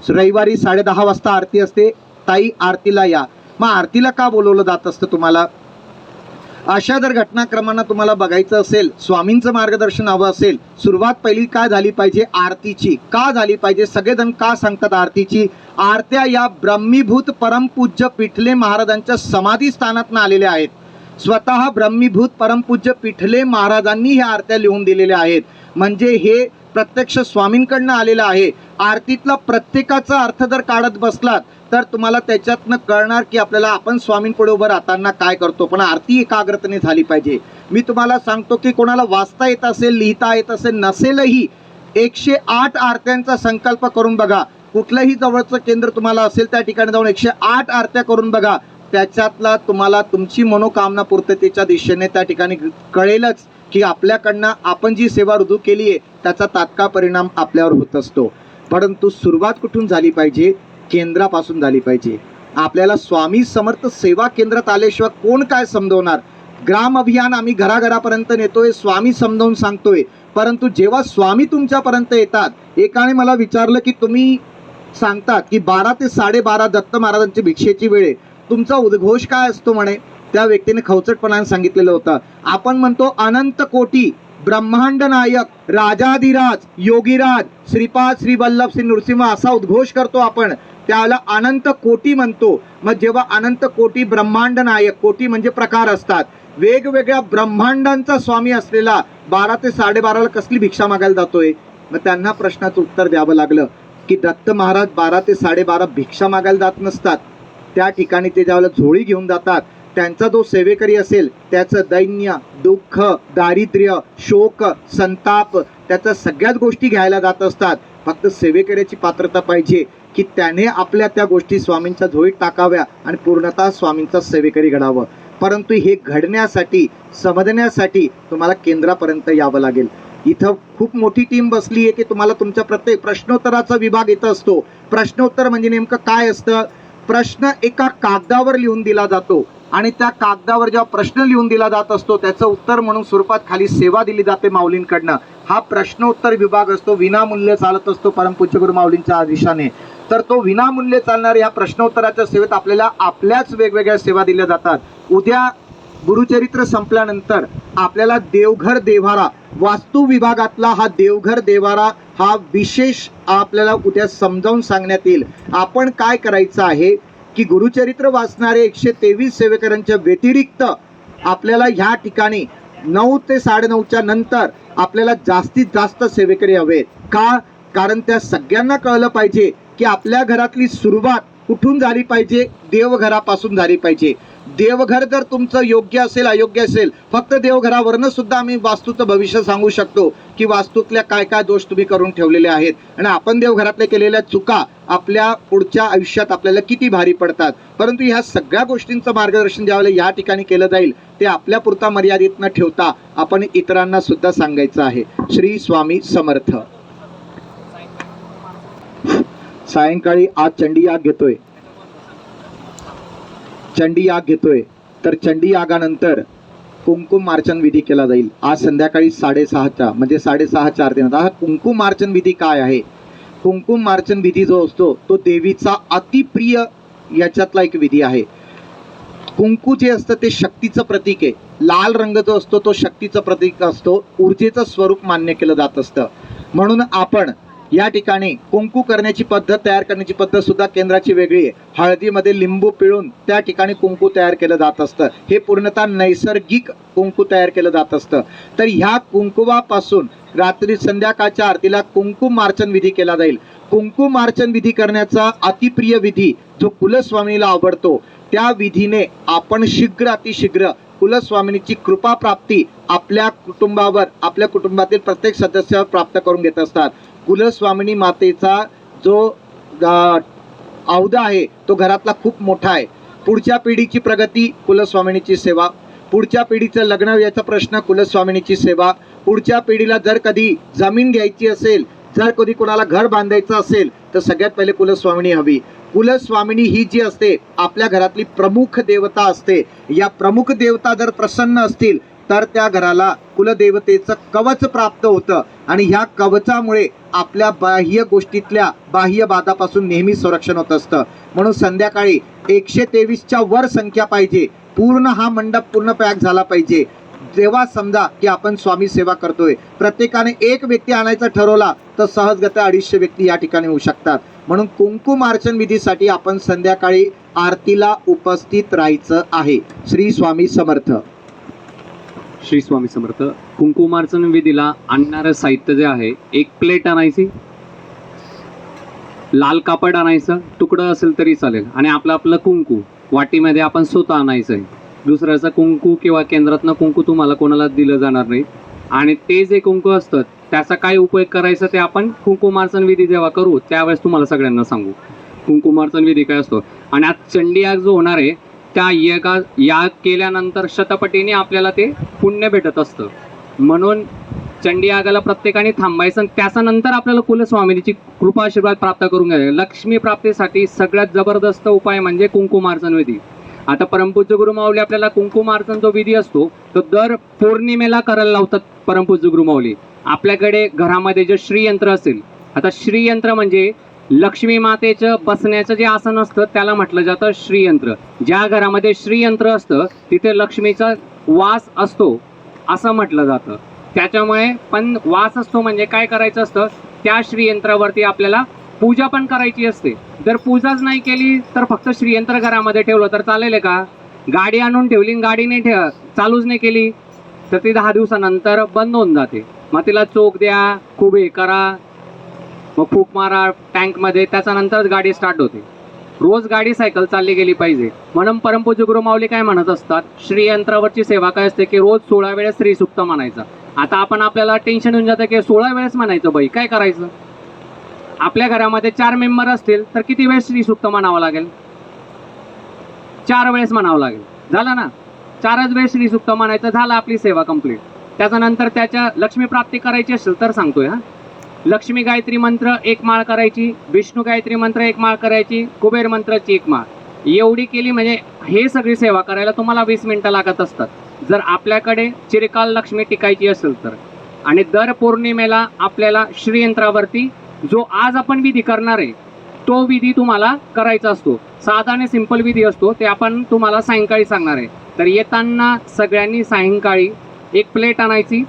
रविवारी 10:30 वाजता आरती असते, ताई आरतीला या. मग आरतीला का बोलवलं जात असतं तुम्हाला. अशा जर घटनाक्रमांना तुम्हाला बघायचं असेल, स्वामींचं मार्गदर्शन हवं असेल, सुरुवात पहिली काय झाली पाहिजे, आरतीची. का झाली पाहिजे, सगळेजण का सांगतात आरतीची. आरत्या या ब्रह्मीभूत परमपूज्य पिठले महाराजांच्या समाधी स्थानातनं आलेल्या आहेत. स्वतः ब्रह्मीभूत परमपूज्य पिठले महाराजांनी ह्या आरत्या लिहून दिलेल्या आहेत. म्हणजे हे प्रत्यक्ष स्वामींकडनं आलेलं आहे. आरतीतला प्रत्येकाचा अर्थ जर काढत बसलात तर तुम्हाला त्याच्यातनं कळणार की आपल्याला आपण स्वामींपुढे उभं राहताना काय करतो. पण आरती एकाग्रतेने झाली पाहिजे. मी तुम्हाला सांगतो की कोणाला वाचता येत असेल, लिहिता येत असेल, नसेलही 108 आरत्यांचा संकल्प करून बघा. कुठलंही जवळचं केंद्र तुम्हाला असेल त्या ठिकाणी जाऊन 108 आरत्या करून बघा. त्याच्यातला तुम्हाला तुमची मनोकामना पूर्ततेच्या दिशेने त्या ठिकाणी कळेलच की आपल्याकडनं आपण जी सेवा रुजू केली आहे त्याचा तात्काळ परिणाम आपल्यावर होत असतो. परंतु सुरुवात कुठून झाली पाहिजे, केंद्रापासून झाली पाहिजे. आपल्याला स्वामी समर्थ सेवा केंद्रात आल्याशिवाय कोण काय समजवणार. ग्राम अभियान आम्ही घराघरापर्यंत नेतोय, स्वामी समजावून सांगतोय. परंतु जेव्हा स्वामी तुमच्यापर्यंत येतात, एकाने मला विचारलं की तुम्ही सांगतात की 12 ते 12:30 दत्त महाराजांची भिक्षेची वेळ आहे, तुमचा उद्घोष काय असतो म्हणे. त्या व्यक्तीने खवचटपणाने सांगितलेलं होतं, आपण म्हणतो अनंत कोटी ब्रह्मांड नायक राजाधिराज योगीराज श्रीपाद श्री वल्लभ श्री नृसिंह असा उद्घोष करतो आपण, त्याला अनंत कोटी म्हणतो. मग जेव्हा अनंत कोटी ब्रह्मांड नायक, कोटी म्हणजे प्रकार असतात, वेगवेगळ्या ब्रह्मांडांचा स्वामी असलेला 12 ते 12:30ला कसली भिक्षा मागायला जातोय? मग त्यांना प्रश्नाचं उत्तर द्यावं लागलं की दत्त महाराज 12 ते 12:30 भिक्षा मागायला जात नसतात. त्या ठिकाणी ते ज्यावेळेला झोळी घेऊन जातात, त्यांचा जो सेवेकरी असेल त्याचं दैन्य, दुःख, दारिद्र्य, शोक, संताप, त्याच्या सगळ्याच गोष्टी घ्यायला जात असतात. फक्त सेवेकऱ्याची पात्रता पाहिजे की त्याने आपल्या त्या गोष्टी स्वामींच्या झोळीत टाकाव्या आणि पूर्णतः स्वामींचा सेवेकरी घडावं. परंतु हे घडण्यासाठी, समजण्यासाठी तुम्हाला केंद्रापर्यंत यावं लागेल. इथं खूप मोठी टीम बसली आहे की तुम्हाला तुमच्या प्रत्येक प्रश्नोत्तराचा विभाग इथं असतो. प्रश्नोत्तर म्हणजे नेमकं काय असतं? प्रश्न एका कागदावर लिहून दिला जातो आणि त्या कागदावर जेव्हा प्रश्न लिहून दिला जात असतो त्याचं उत्तर म्हणून स्वरूपात खाली सेवा दिली जाते माऊलींकडनं. हा प्रश्नोत्तर विभाग असतो, विनामूल्य चालत असतो परमपूज्य गुरु माऊलींच्या आदेशाने. तर तो विनामूल्य चालणाऱ्या या प्रश्नोत्तराच्या सेवेत आपल्याला आपल्याच वेगवेगळ्या सेवा दिल्या जातात. उद्या गुरुचरित्र संपल्यानंतर आपल्याला देवघर देव्हारा, वास्तू विभागातला हा देवघर देव्हारा हा विशेष आपल्याला उद्या समजावून सांगण्यात येईल. आपण काय करायचं आहे की गुरुचरित्र वाचणारे 123 सेवेकरांच्या व्यतिरिक्त आपल्याला ह्या ठिकाणी 9 ते 9:30च्या नंतर आपल्याला जास्तीत जास्त सेवेकरी हवेत. का? कारण त्या सगळ्यांना कळलं पाहिजे की आपल्या घरातली सुरुवात कुठून झाली पाहिजे? देवघरापासून झाली पाहिजे. देवघर जर तुमचं योग्य असेल, अयोग्य असेल, फक्त देवघरावरनं सुद्धा आम्ही वास्तूचं भविष्य सांगू शकतो की वास्तूतल्या काय काय दोष तुम्ही करून ठेवलेले आहेत आणि आपण देवघरातल्या केलेल्या चुका आपल्या पुढच्या आयुष्यात आपल्याला किती भारी पडतात. परंतु ह्या सगळ्या गोष्टींचं मार्गदर्शन ज्यावेळेला या ठिकाणी केलं जाईल ते आपल्यापुरता मर्यादित न ठेवता आपण इतरांना सुद्धा सांगायचं आहे. श्री स्वामी समर्थ. सायंकाळी आज चंडी याग घेतोय, चंडी याग घेतोय. तर चंडी यागानंतर कुंकुम मार्चन विधी केला जाईल. आज संध्याकाळी 6:30च्या म्हणजे 6:30च्या आरतीनंतर. हा कुंकुम मार्चन विधी काय आहे? कुंकुम मार्चन विधी जो असतो तो देवीचा अतिप्रिय याच्यातला एक विधी आहे. कुंकू जे असतं ते शक्तीचं प्रतीक आहे. लाल रंग जो असतो तो शक्तीचं प्रतीक असतो, ऊर्जेचं स्वरूप मान्य केलं जात असतं. म्हणून आपण या ठिकाणी कुंकू करण्याची पद्धत, तयार करण्याची पद्धत सुद्धा केंद्राची वेगळी आहे. हळदीमध्ये लिंबू पिळून त्या ठिकाणी कुंकू तयार केलं जात असतं. हे पूर्णतः नैसर्गिक कुंकू तयार केलं जात असतं. तर ह्या कुंकुवापासून रात्री संध्याकाळच्या आरतीला कुंकुम मार्चन विधी केला जाईल. कुंकुम मार्चन विधी करण्याचा अतिप्रिय विधी जो कुलस्वामीला आवडतो, त्या विधीने आपण शीघ्र अतिशीघ्र कुलस्वामिनीची कृपा प्राप्ती आपल्या कुटुंबावर, आपल्या कुटुंबातील प्रत्येक सदस्यावर प्राप्त करून घेत असतात. कुलस्वामिनी मातेचा जो औदा आहे तो घरातला खूप मोठा आहे. पुढच्या पिढीची प्रगती, कुलस्वामिनीची सेवा. पुढच्या पिढीचं लग्न याचा प्रश्न, कुलस्वामिनीची सेवा. पुढच्या पिढीला जर कधी जमीन घ्यायची असेल, जर कधी कोणाला घर बांधायचं असेल तर सगळ्यात पहिले कुलस्वामिनी हवी. कुलस्वामिनी ही जी असते आपल्या घरातली प्रमुख देवता असते. या प्रमुख देवता जर प्रसन्न असतील तर त्या घराला कुलदेवतेचं कवच प्राप्त होतं आणि ह्या कवचामुळे आपल्या बाह्य गोष्टीतल्या बाह्य बाधापासून नेहमी संरक्षण होत असतं. म्हणून संध्याकाळी 123च्या वर संख्या पाहिजे. पूर्ण हा मंडप पूर्ण पॅक झाला पाहिजे. जेव्हा समजा की आपण स्वामी सेवा करतोय, प्रत्येकाने एक व्यक्ती आणायचा ठरवला तर सहजगत्या 250 व्यक्ती या ठिकाणी होऊ शकतात. म्हणून कुंकुम अर्चन विधीसाठी आपण संध्याकाळी आरतीला उपस्थित राहायचं आहे. श्री स्वामी समर्थ. श्री स्वामी समर्थ. कुंकुमार्चन विधीला आणणारं साहित्य जे आहे, एक प्लेट आणायची, लाल कापड आणायचं, तुकडं असेल तरी चालेल, आणि आपलं कुंकू वाटीमध्ये आपण स्वतः आणायचं आहे. दुसऱ्याचं कुंकू किंवा केंद्रातनं कुंकू तुम्हाला कोणाला दिलं जाणार नाही. आणि ते जे कुंकू असतं त्याचा काय उपयोग करायचा ते आपण कुंकुमार्चन विधी जेव्हा करू त्यावेळेस तुम्हाला सगळ्यांना सांगू कुंकुमार्चन विधी काय असतो. आणि आज चंडी याग जो होणार आहे त्या याग केल्यानंतर शतपटीने आपल्याला ते पुण्य भेटत असतं. म्हणून चंडी यागाला प्रत्येकाने थांबायचं आणि त्याच्यानंतर आपल्याला कुलस्वामिनीची कृपा आशीर्वाद प्राप्त करून घ्यायला. लक्ष्मी प्राप्तीसाठी सगळ्यात जबरदस्त उपाय म्हणजे कुंकुमार्चन विधी. आता परमपूज्य गुरु माऊली आपल्याला कुंकुमार्चन जो विधी असतो तो दर पौर्णिमेला करायला लावतात. परमपूज्य गुरु माऊली आपल्याकडे घरामध्ये जे श्रीयंत्र असेल, आता श्रीयंत्र म्हणजे लक्ष्मी मातेचं बसण्याचं जे आसन असतं त्याला म्हटलं जातं श्रीयंत्र. ज्या घरामध्ये श्रीयंत्र असतं तिथे लक्ष्मीचा वास असतो असं म्हटलं जातं. त्याच्यामुळे पण वास असतो म्हणजे काय करायचं असतं, त्या श्रीयंत्रावरती आपल्याला पूजा पण करायची असते. जर पूजाच नाही केली तर फक्त श्रीयंत्र घरामध्ये ठेवलं तर चालेल का? गाडी आणून ठेवली आणि गाडी नाही चालूच नाही केली तर ती 10 दिवसानंतर बंद होऊन जाते. मग तिला चोख द्या, खूप हे करा, मग फूक मारा टँकमध्ये, त्याच्यानंतरच गाडी स्टार्ट होते. रोज गाडी सायकल चालली गेली पाहिजे. म्हणून परमपूज्य गुरु माऊली काय म्हणत असतात, श्रीयंत्रावरची सेवा काय असते की रोज 16 वेळेस श्रीसुक्त म्हणायचं. आता आपल्याला टेन्शन येऊन जातं की 16 वेळेस म्हणायचं, बाई काय करायचं? आपल्या घरामध्ये 4 मेंबर असतील तर किती वेळेस श्रीसुक्त म्हणावं लागेल? 4 वेळेस म्हणावं लागेल. झालं ना, 4च वेळेस श्रीसुक्त म्हणायचं, झालं आपली सेवा कंप्लीट. त्याच्यानंतर त्याच्या लक्ष्मी प्राप्ती करायची असेल तर सांगतोय हा, लक्ष्मी गायत्री मंत्र 1 माळ करायची, विष्णू गायत्री मंत्र 1 माळ करायची, कुबेर मंत्राची 1 माळ. एवढी केली म्हणजे हे सगळी सेवा करायला तुम्हाला 20 मिनिटं लागत असतात, जर आपल्याकडे चिरकाल लक्ष्मी टिकायची असेल तर. आणि दर पौर्णिमेला आपल्याला श्रीयंत्रावरती जो आज आपण विधी करणार आहे तो विधी तुम्हाला करायचा असतो. साधा आणि सिंपल विधी असतो, ते आपण तुम्हाला सायंकाळी सांगणार आहे. तर येताना सगळ्यांनी सायंकाळी 1 प्लेट आणायची,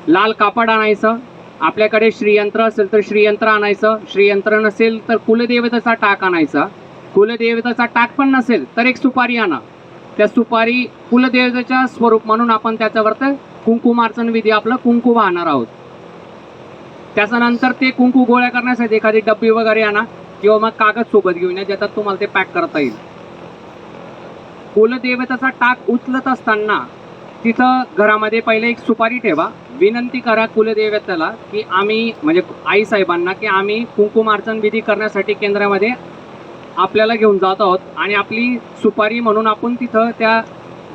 लाल कापड आणायचं, आपल्याकडे श्रीयंत्र असेल तर श्रीयंत्र आणायचं, श्रीयंत्र नसेल तर कुलदेवतेचा टाक आणायचा, कुलदेवतेचा टाक पण नसेल तर 1 सुपारी आणा. त्या सुपारी कुलदेवतेच्या स्वरूप म्हणून आपण त्याच्यावरती कुंकुमार्चन विधी आपलं कुंकू वाहणार आहोत. त्याच्यानंतर ते कुंकू गोळ्या करण्यासाठी एखादी डब्बी वगैरे आणा किंवा मग कागद सोबत घेऊन या, ज्याच्यात तुम्हाला ते पॅक करता येईल. कुलदेवतेचा टाक उचलत असताना तिथं घरामध्ये पहिले 1 सुपारी ठेवा, विनंती करा कुलदेवतेला की आम्ही म्हणजे आई साहेबांना की आम्ही कुंकुमार्चन विधी करण्यासाठी केंद्रामध्ये आपल्याला घेऊन जात आहोत, आणि आपली सुपारी म्हणून आपण तिथं त्या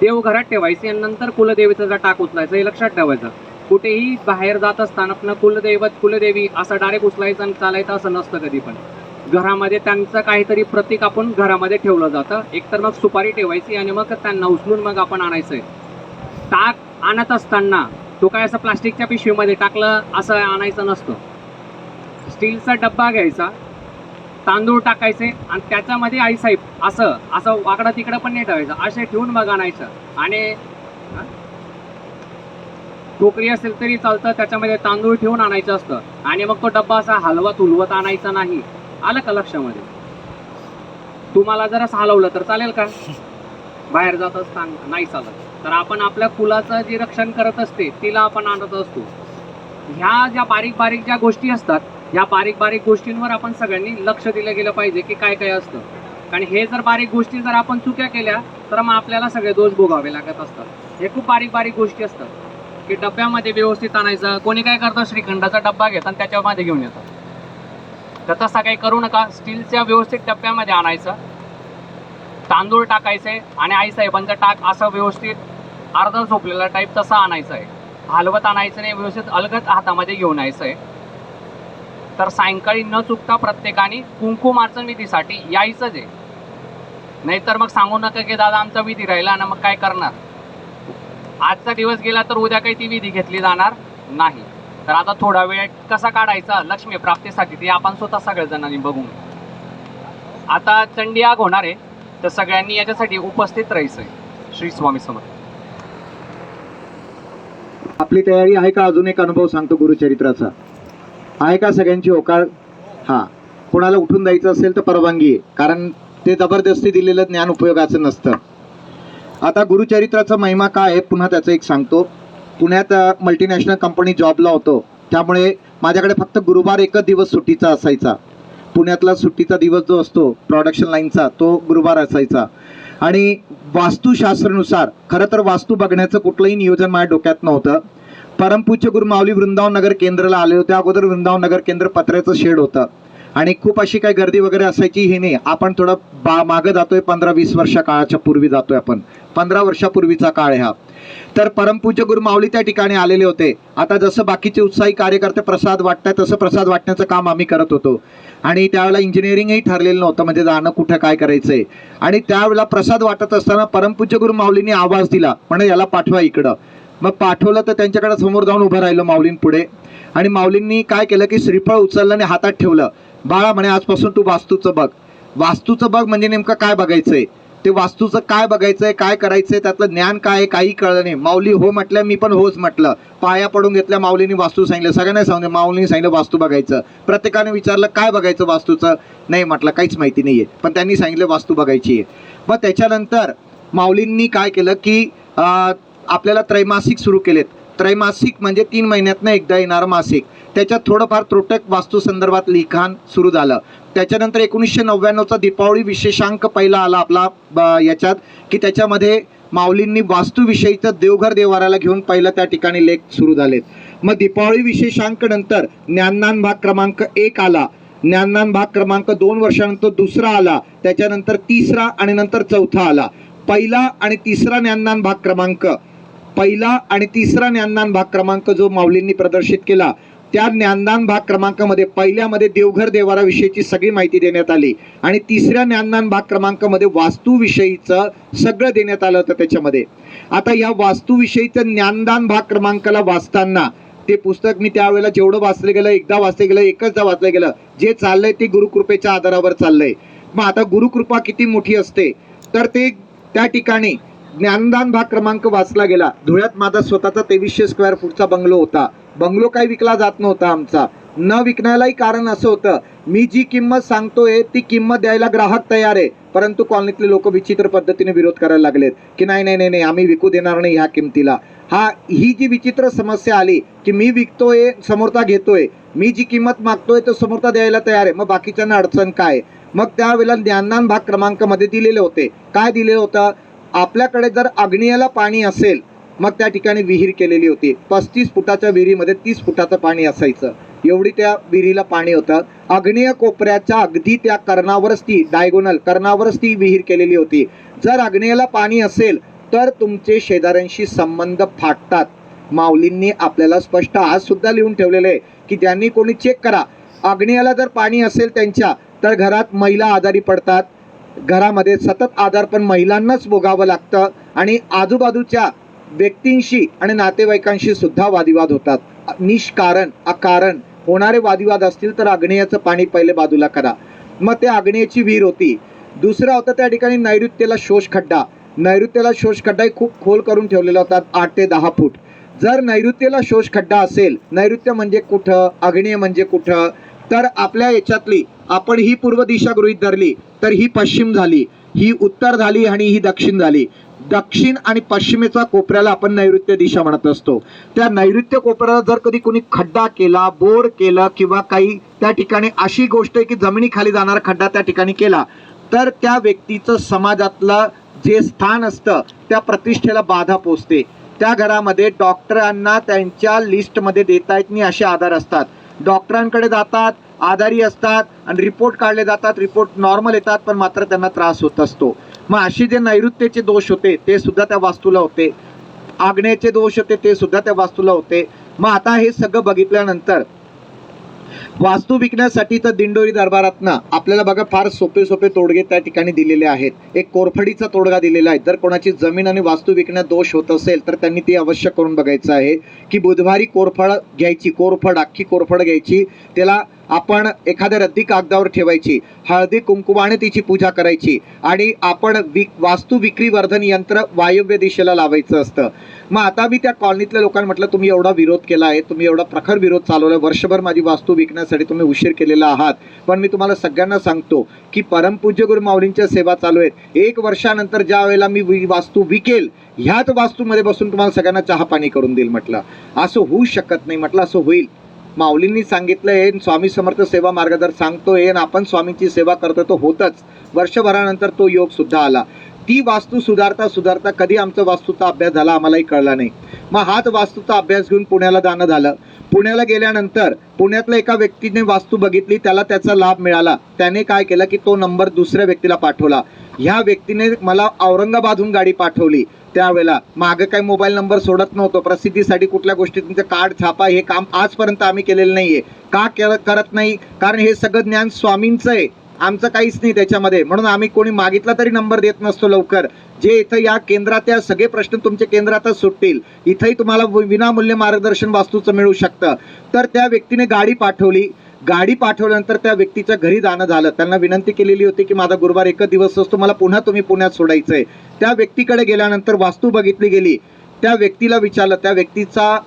देवघरात ठेवायची आणि नंतर कुलदेवतेचा टाक उचलायचा. हे लक्षात ठेवायचं. कुठेही बाहेर जात असताना आपण कुलदैवत कुलदेवी असं डायरेक्ट उचलायचं आणि चालायचं असं नसतं कधी पण. घरामध्ये त्यांचं काहीतरी प्रतीक आपण घरामध्ये ठेवलं जातं. एकतर मग सुपारी ठेवायची आणि मग त्यांना उचलून मग आपण आणायचंय. टाक आणत असताना तो काय असं प्लास्टिकच्या पिशवीमध्ये टाकलं असं आणायचं नसतं. स्टीलचा डब्बा घ्यायचा, तांदूळ टाकायचे आणि त्याच्यामध्ये आईसाहेब असं असं वाकडं तिकडं पण नाही ठेवायचं, असे ठेवून मग आणायचं. आणि टोकरी असेल तरी चालतं, त्याच्यामध्ये तांदूळ ठेवून आणायचं असतं. आणि मग तो डब्बा असा हलवत उलवत आणायचा नाही. आलं का लक्षामध्ये? तुम्हाला जर असं हलवलं तर चालेल का? बाहेर जात असताना नाही चालत. तर आपण आपल्या कुलाचं जे रक्षण करत असते तिला आपण आणत असतो. ह्या ज्या बारीक बारीक ज्या गोष्टी असतात, ह्या बारीक बारीक गोष्टींवर आपण सगळ्यांनी लक्ष दिलं गेलं पाहिजे की काय काय असतं. कारण हे जर बारीक गोष्टी जर आपण चुक्या केल्या तर मग आपल्याला सगळे दोष भोगावे लागत असतात. हे खूप बारीक बारीक गोष्टी असतात की डब्यामध्ये व्यवस्थित आणायचं. कोणी काय करतं, श्रीखंडाचा डब्बा घेतात आणि त्याच्यामध्ये घेऊन येतात. तर तसं काही करू नका. स्टीलच्या व्यवस्थित डब्यामध्ये आणायचं, तांदूळ टाकायचे आणि आईसाहेबांचा टाक असं व्यवस्थित अर्धा झोपलेला टाईप तसं आणायचं आहे. हलवत आणायचं नाही, व्यवस्थित अलगद हातामध्ये घेऊन यायचं आहे. तर सायंकाळी न चुकता प्रत्येकाने कुंकुमार्चन विधीसाठी यायचंच आहे. नाहीतर मग सांगू नका की दादा आमचा विधी राहिला ना, मग काय करणार? आजचा दिवस गेला तर उद्या काही ती विधी घेतली जाणार नाही. तर आता थोडा वेळ कसा काढायचा लक्ष्मी प्राप्तीसाठी ते आपण स्वतः सगळेजणांनी बघू. आता चंडी याग होणार आहे, तर सगळ्यांनी याच्यासाठी उपस्थित राहायचंय. श्री स्वामी समर्थ. आपली तयारी आहे का? अजून एक अनुभव सांगतो गुरुचरित्राचा. आहे का सगळ्यांची होकार? हा, कोणाला उठून द्यायचं असेल तर परवानगी आहे, कारण ते जबरदस्ती दिलेलं ज्ञान उपयोगाचं नसतं. आता गुरुचरित्राचा महिमा काय आहे पुन्हा त्याचं एक सांगतो. पुण्यात मल्टीनॅशनल कंपनी जॉबला होतो, त्यामुळे माझ्याकडे फक्त गुरुवार एकच दिवस सुट्टीचा असायचा. पुण्यातला सुट्टीचा दिवस जो असतो प्रोडक्शन लाईनचा, तो गुरुवार असायचा. आणि वास्तुशास्त्रानुसार खरं तर वास्तू बघण्याचं कुठलंही नियोजन माझ्या डोक्यात नव्हतं. परमपूज्य गुरु माऊली वृंदावन नगर केंद्राला आले होते. अगोदर वृंदावन नगर केंद्र पत्र्याचं शेड होतं आणि खूप अशी काही गर्दी वगैरे असायची हे नाही. आपण थोडं मागं जातोय, 15-20 वर्षा काळाच्या पूर्वी जातोय आपण. 15 वर्षापूर्वीचा काळ आहे हा. तर परमपूज्य गुरु माऊली त्या ठिकाणी आलेले होते. आता जसं बाकीचे उत्साही कार्यकर्ते प्रसाद वाटतात तसं प्रसाद वाटण्याचं काम आम्ही करत होतो. आणि त्यावेळेला इंजिनिअरिंगही ठरलेलं नव्हतं, म्हणजे जाणं कुठं काय करायचंय. आणि त्यावेळेला प्रसाद वाटत असताना परमपूज्य गुरु माऊलींनी आवाज दिला, म्हणजे याला पाठवा इकडं. मग पाठवलं तर त्यांच्याकडे समोर जाऊन उभं राहिलं माऊलींपुढे. आणि माऊलींनी काय केलं की श्रीफळ उचललं आणि हातात ठेवलं. बाळा म्हणे आजपासून तू वास्तूचं बघ. वास्तूचं बघ म्हणजे नेमकं काय बघायचंय? ते वास्तूचं काय बघायचंय, काय करायचंय, त्यातलं ज्ञान काय आहे काही कळलं नाही. माऊली हो म्हटलं, मी पण होच म्हटलं. पाया पडून घेतल्या, माऊलींनी वास्तू सांगितलं. सगळ्यांना सांगितलं, माऊलींनी सांगितलं वास्तू बघायचं. प्रत्येकाने विचारलं काय बघायचं वास्तूचं, नाही म्हटलं काहीच माहिती नाहीये, पण त्यांनी सांगितलं वास्तू बघायची आहे. मग त्याच्यानंतर माऊलींनी काय केलं की आपल्याला त्रैमासिक सुरू केलेत. त्रैमासिक म्हणजे 3 महिन्यातनं एकदा येणारं मासिक. त्याच्यात थोडंफार त्रोटक वास्तू संदर्भात लिखाण सुरू झालं. त्याच्यानंतर 1999चा दीपावली विशेषांक पहिला आला आपला याच्यात, की त्याच्यामध्ये माऊलींनी वास्तूविषयीचं देवघर देवाराला घेऊन पहिलं त्या ठिकाणी लेख सुरू झालेत. मग दीपावली विशेषांक नंतर ज्ञानदान भाग क्रमांक 1 आला. ज्ञानदान भाग क्रमांक 2 वर्षानंतर दुसरा आला. त्याच्यानंतर तिसरा आणि नंतर चौथा आला. पहिला आणि तिसरा ज्ञानदान भाग क्रमांक जो माऊलींनी प्रदर्शित केला, त्या ज्ञानदान भाग क्रमांकामध्ये पहिल्यामध्ये देवघर देवाराविषयीची सगळी माहिती देण्यात आली आणि तिसऱ्या ज्ञानदान भाग क्रमांकामध्ये वास्तूविषयीचं सगळं देण्यात आलं होतं त्याच्यामध्ये. आता या वास्तूविषयीचं ज्ञानदान भाग क्रमांकाला वाचताना ते पुस्तक मी त्यावेळेला जेवढं वाचलं गेलं, एकदा वाचलं गेलं, एकचदा वाचलं गेलं, जे चाललंय ते गुरुकृपेच्या आधारावर चाललंय. मग आता गुरुकृपा किती मोठी असते, तर ते त्या ठिकाणी ज्ञानदान भाग क्रमांक वाचला गेला. धुळ्यात माझा स्वतःचा 2300 स्क्वेअर फूटचा बंगलो होता. बंगलो काही विकला जात नव्हता आमचा. न विकण्यालाही कारण असं होतं, मी जी किंमत सांगतोय ती किंमत द्यायला ग्राहक तयार आहे, परंतु कॉलनीतले लोक विचित्र पद्धतीने विरोध करायला लागलेत की नाही नाही नाही नाही आम्ही विकू देणार नाही ह्या किमतीला. ही जी विचित्र समस्या आली की मी विकतोय, समोरचा घेतोय, मी जी किंमत मागतोय तो समोरचा द्यायला तयार आहे, मग बाकीच्यांना अडचण काय. मग त्यावेळेला ज्ञानदान भाग क्रमांकामध्ये दिलेले होते. काय दिलेलं होतं, आपल्याकडे जर आग्नेयाला पाणी असेल, मग त्या ठिकाणी विहीर केलेली होती. 35 फुटाच्या विहिरीमध्ये 30 फुटाचं पाणी असायचं, एवढी त्या विहिरीला पाणी होतं. आग्नेय कोपऱ्याच्या अगदी त्या कर्णावरच ती डायगोनल कर्णावरच ती विहीर केलेली होती. जर आग्नेयाला पाणी असेल तर तुमचे शेजाऱ्यांशी संबंध फाटतात. माऊलींनी आपल्याला स्पष्ट आज सुद्धा लिहून ठेवलेलं आहे की ज्यांनी कोणी चेक करा, आग्नेयाला जर पाणी असेल त्यांच्या, तर घरात महिला आजारी पडतात. घरामध्ये सतत आजारपण महिलांनाच भोगावं लागतं आणि आजूबाजूच्या व्यक्तींशी आणि नातेवाईकांशी सुद्धा वादविवाद होतात. निष्कारण अकारण होणारे वादविवाद असतील तर आग्नेयाचं पाणी पहिले बाजूला करा. मग ते आग्नेयाची विहीर होती. दुसरं होतं त्या ठिकाणी नैऋत्येला शोषखड्डा. नैऋत्येला शोषखड्डाही खूप खोल करून ठेवलेला होता, 8 ते 10 फूट. जर नैऋत्येला शोषखड्डा असेल, नैऋत्य म्हणजे कुठं, आग्नेय म्हणजे कुठं, तर आपल्या याच्यातली आपण ही पूर्व दिशा गृहीत धरली तर ही पश्चिम झाली, ही उत्तर झाली आणि ही दक्षिण झाली. दक्षिण आणि पश्चिमेचा कोपऱ्याला आपण नैऋत्य दिशा म्हणत असतो. त्या नैऋत्य कोपऱ्याला जर कधी कोणी खड्डा केला, बोर केला किंवा काही त्या ठिकाणी अशी गोष्ट आहे की जमिनीखाली जाणारा खड्डा त्या ठिकाणी केला, तर त्या व्यक्तीचं समाजातलं जे स्थान असतं त्या प्रतिष्ठेला बाधा पोचते. त्या घरामध्ये डॉक्टरांना त्यांच्या लिस्टमध्ये देता येत नाही असे आधार असतात. डॉक्टरांकडे जातात, आजारी असतात आणि रिपोर्ट काढले जातात, रिपोर्ट नॉर्मल येतात, पण मात्र त्यांना त्रास होत असतो. मग असे जे नैऋत्येचे दोष होते ते सुद्धा त्या वास्तूला होते, आग्नेयचे दोष होते ते सुद्धा त्या वास्तूला होते. मग आता हे सगळं बघितल्यानंतर वास्तू विकण्यासाठी तर दिंडोरी दरबारातनं आपल्याला बघा फार सोपे सोपे तोडगे त्या ठिकाणी दिलेले आहेत. एक कोरफडीचा तोडगा दिलेला आहे. जर कोणाची जमीन आणि वास्तू विकण्यात दोष होत असेल तर त्यांनी ते अवश्य करून बघायचं आहे की बुधवारी कोरफड घ्यायची, अख्खी कोरफड घ्यायची, त्याला आपण एखाद्या रद्दी कागदावर ठेवायची, हळदी कुंकुमाने तिची पूजा करायची आणि आपण वास्तू विक्री वर्धन यंत्र वायव्य दिशेला लावायचं असतं. मग आता मी त्या कॉलनीतल्या लोकांना म्हटलं, तुम्ही एवढा विरोध केला आहे, तुम्ही एवढा प्रखर विरोध चालवला, वर्षभर माझी वास्तू विकण्यासाठी तुम्ही उशीर केलेला आहात, पण मी तुम्हाला सगळ्यांना सांगतो की परमपूज्य गुरु माऊलींच्या सेवा चालू आहेत. 1 वर्षानंतर ज्या वेळेला मी वास्तू विकेल, ह्याच वास्तूमध्ये बसून तुम्हाला सगळ्यांना चहा पाणी करून देईल. म्हटलं असं होऊ शकत नाही. म्हटलं असं होईल. माऊलींनी सांगितलंय, स्वामी समर्थ सेवा मार्गदर्शक सांगतोय आणि आपण स्वामींची सेवा करतो, तो होतच. वर्षभरानंतर तो योग सुद्धा आला. ती वास्तू सुधारता सुधारता कधी आमचा वास्तूचा अभ्यास झाला आम्हालाही कळला नाही. मग हाच वास्तूचा अभ्यास घेऊन पुण्याला जाणं झालं. पुण्याला गेल्यानंतर पुण्यातल्या एका व्यक्तीने वास्तू बघितली, त्याला त्याचा लाभ मिळाला. त्याने काय केलं की तो नंबर दुसऱ्या व्यक्तीला पाठवला. ह्या व्यक्तीने मला औरंगाबादहून गाडी पाठवली. त्यावेळेला मागं काही मोबाईल नंबर सोडत नव्हतो. प्रसिद्धीसाठी कुठल्या गोष्टी तुमचं कार्ड छापा, हे काम आजपर्यंत आम्ही केलेलं नाहीये. का करत नाही? कारण हे सगळं ज्ञान स्वामींचं आहे, आमचं काहीच नाही त्याच्यामध्ये. म्हणून आम्ही कोणी मागितला तरी नंबर देत नसतो लवकर. जे इथं या केंद्रात या सगळे प्रश्न तुमच्या केंद्रातच सुटतील. इथंही तुम्हाला विनामूल्य मार्गदर्शन वास्तूचं मिळू शकतं. तर त्या व्यक्तीने गाडी पाठवली. गाडी पाठवल्यानंतर त्या व्यक्तीच्या घरी जाणं झालं. त्यांना विनंती केलेली होती की माझा गुरुवार एकच दिवस असतो, मला पुन्हा तुम्ही पुण्यात सोडायचंय. त्या व्यक्तीकडे गेल्यानंतर वास्तू बघितली गेली. त्या व्यक्तीला विचारलं, त्या व्यक्तीचा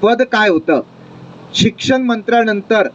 पद काय होतं. शिक्षण मंत्र्यानंतर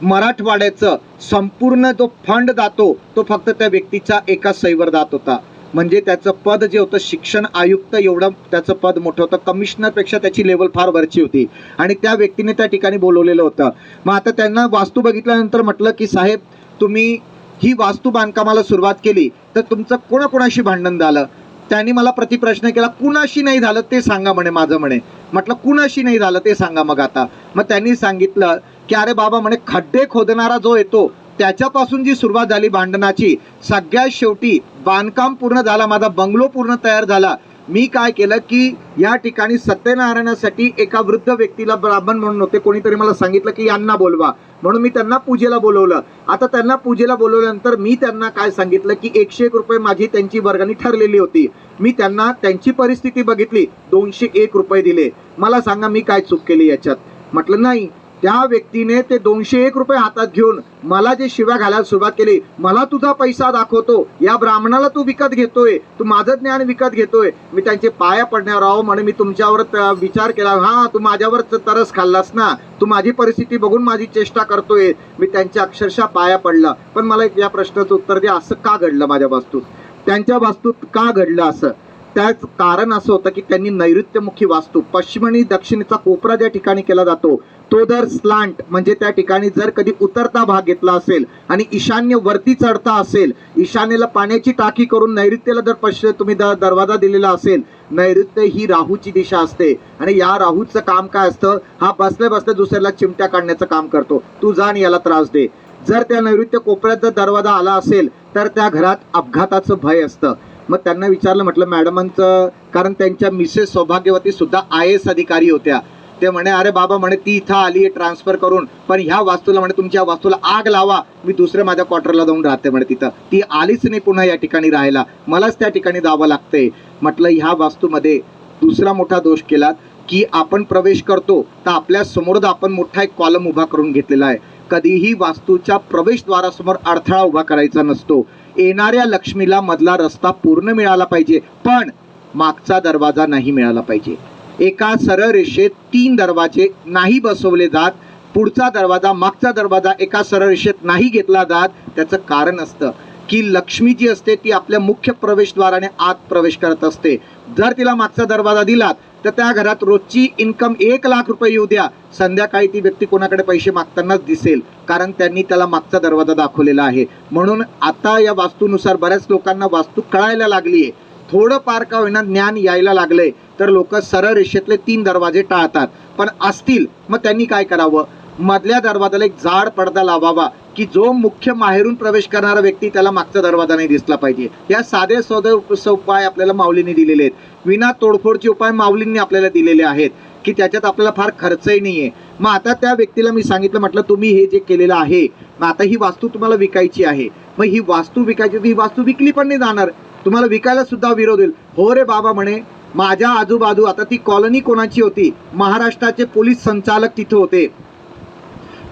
मराठवाड्याचं संपूर्ण जो फंड जातो तो फक्त त्या व्यक्तीच्या एका सहीवर जात होता. म्हणजे त्याचं पद जे होतं शिक्षण आयुक्त एवढं त्याचं पद मोठं होतं. कमिशनरपेक्षा त्याची लेवल फार वरची होती आणि त्या व्यक्तीने त्या ठिकाणी बोलवलेलं होतं. मग आता त्यांना वास्तू बघितल्यानंतर म्हटलं की साहेब, तुम्ही ही वास्तू बांधकामाला सुरुवात केली तर तुमचं कोणाकोणाशी भांडण झालं. त्यांनी मला प्रतिप्रश्न केला, कुणाशी नाही झालं ते सांगा म्हणे माझं म्हणे. म्हटलं कुणाशी नाही झालं ते सांगा मग आता. मग त्यांनी सांगितलं की अरे बाबा म्हणे, खड्डे खोदणारा जो येतो त्याच्यापासून जी सुरुवात झाली भांडणाची, सगळ्यात शेवटी बांधकाम पूर्ण झाला, माझा बंगलो पूर्ण तयार झाला. मी काय केलं की या ठिकाणी सत्यनारायणासाठी एका वृद्ध व्यक्तीला, ब्राह्मण म्हणून होते, कोणीतरी मला सांगितलं की यांना बोलवा, म्हणून मी त्यांना पूजेला बोलवलं. आता त्यांना पूजेला बोलवल्यानंतर मी त्यांना काय सांगितलं की 101 रुपये माझी त्यांची वर्गणी ठरलेली होती. मी त्यांना त्यांची परिस्थिती बघितली, 201 रुपये दिले. मला सांगा मी काय चूक केली याच्यात. म्हटलं नाही, त्या व्यक्तीने ते 201 रुपये हातात घेऊन मला जे शिव्या घालायला सुरुवात केली, मला तुझा पैसा दाखवतो, या ब्राह्मणाला तू विकत घेतोय, तू माझं ज्ञान विकत घेतोय. मी त्यांचे पाया पडण्यावर आहो म्हणे, मी तुमच्यावर विचार केला, हा तू माझ्यावर तरस खाल्लास ना, तू माझी परिस्थिती बघून माझी चेष्टा करतोय. मी त्यांच्या अक्षरशः पाया पडला. पण मला या प्रश्नाचं उत्तर द्या, असं का घडलं माझ्या वास्तूत, त्यांच्या वास्तूत का घडलं असं. त्याच कारण असं होतं की त्यांनी नैऋत्यमुखी वास्तू, पश्चिम आणि दक्षिणेचा कोपरा ज्या ठिकाणी केला जातो तो जर स्लांट म्हणजे त्या ठिकाणी जर कधी उतरता भाग घेतला असेल आणि ईशान्य वरती चढता असेल, ईशान्येला पाण्याची टाकी करून नैऋत्येला जर पश्चिम तुम्ही दरवाजा दिलेला असेल, नैऋत्य ही राहूची दिशा असते आणि या राहूचं काम काय असतं, हा बसल्या बसल्या दुसऱ्याला चिमट्या काढण्याचं काम करतो, तू जा आणि याला त्रास दे. जर त्या नैऋत्य कोपऱ्यात जर दरवाजा आला असेल तर त्या घरात अपघाताचं भय असतं. मग त्यांना विचारलं, म्हटलं मॅडमांचं, कारण त्यांच्या मिसेस सौभाग्यवती सुद्धा IAS अधिकारी होत्या, ते म्हणे अरे बाबा म्हणे ती इथं आली आहे ट्रान्सफर करून, पण ह्या वास्तूला म्हणे तुमच्या वास्तूला आग लावा, मी दुसऱ्या माझ्या क्वार्टरला जाऊन राहते म्हणे, तिथं ती आलीच नाही पुन्हा या ठिकाणी राहायला, मलाच त्या ठिकाणी जावं लागतंय. म्हटलं ह्या वास्तूमध्ये दुसरा मोठा दोष केला की आपण प्रवेश करतो तर आपल्या समोर आपण मोठा एक कॉलम उभा करून घेतलेला आहे. कधीही वास्तूच्या प्रवेशद्वारासमोर अडथळा उभा करायचा नसतो. येणाऱ्या लक्ष्मीला मधला रस्ता पूर्ण मिळाला पाहिजे, पण मागचा दरवाजा नाही मिळाला पाहिजे. एका सरळ रेषेत 3 दरवाजे नाही बसवले जात, पुढचा दरवाजा मागचा दरवाजा एका सरळ रेषेत नाही घेतला जात. त्याचं कारण असतं की लक्ष्मी जी असते ती आपल्या मुख्य प्रवेशद्वाराने आत प्रवेश करत असते. जर तिला मागचा दरवाजा दिलात तर त्या घरात रोजची इन्कम 1 लाख रुपये येऊ द्या, संध्याकाळी ती व्यक्ती कोणाकडे पैसे मागतानाच दिसेल, कारण त्यांनी त्याला मागचा दरवाजा दाखवलेला आहे. म्हणून आता या वास्तूनुसार बऱ्याच लोकांना वास्तू कळायला लागली आहे, थोडं पार का होईना ज्ञान यायला लागलंय, तर लोक सरळ रेषेतले 3 दरवाजे टाळतात. पण असतील मग त्यांनी काय करावं, मधल्या दरवाजाला एक जाड पडदा लावावा की जो मुख्य माहेरून प्रवेश करणारा व्यक्ती त्याला मागचा दरवाजा नाही दिसला पाहिजे. या साधे सोपे उपाय आपल्याला माऊलींनी दिलेले आहेत, विना तोडफोडचे उपाय माऊलींनी आपल्याला दिलेले आहेत की त्याच्यात आपल्याला फार खर्चही नाहीये. मग आता त्या व्यक्तीला मी सांगितलं, म्हटलं तुम्ही हे जे केलेलं आहे, मग आता ही वास्तू तुम्हाला विकायची आहे, मग ही वास्तू विकायची, ही वास्तू विकली पण नाही जाणार, तुम्हाला विकायला सुद्धा विरोध होईल. हो रे बाबा म्हणे, माझ्या आजूबाजू, आता ती कॉलनी कोणाची होती, महाराष्ट्राचे पोलीस संचालक तिथे होते,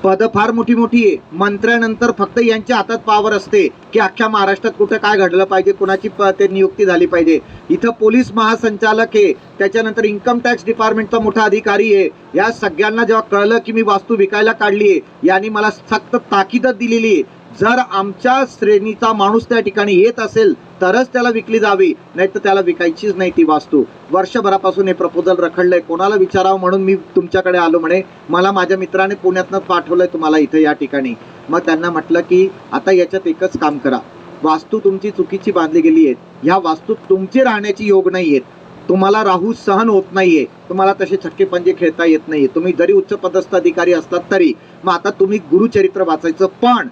पद फार मोठी मोठी आहे, मंत्र्यानंतर फक्त यांच्या हातात पावर असते की अख्ख्या महाराष्ट्रात कुठं काय घडलं पाहिजे, कोणाची ते नियुक्ती झाली पाहिजे. इथं पोलीस महासंचालक आहे, त्याच्यानंतर इन्कम टॅक्स डिपार्टमेंटचा मोठा अधिकारी आहे. या सगळ्यांना जेव्हा कळलं की मी वास्तू विकायला काढली आहे, यांनी मला सक्त ताकीदच दिलेली आहे, जर आमच्या श्रेणीचा माणूस त्या ठिकाणी येत असेल तरच त्याला विकली जावी, नाही तर त्याला विकायचीच नाही ती वास्तू. वर्षभरापासून हे प्रपोजल रखडलंय, कोणाला विचारावं म्हणून मी तुमच्याकडे आलो. म्हणे मला माझ्या मित्राने पुण्यातनं पाठवलंय तुम्हाला इथं या ठिकाणी. मग त्यांना म्हटलं की आता याच्यात एकच काम करा, वास्तू तुमची चुकीची बांधली गेली आहे, ह्या वास्तूत तुमचे राहण्याची योग नाही आहेत, तुम्हाला राहू सहन होत नाहीये, तुम्हाला तसे छक्के पंजे खेळता येत नाहीये, तुम्ही जरी उच्च पदस्थ अधिकारी असतात तरी. मग आता तुम्ही गुरुचरित्र वाचायचं, पण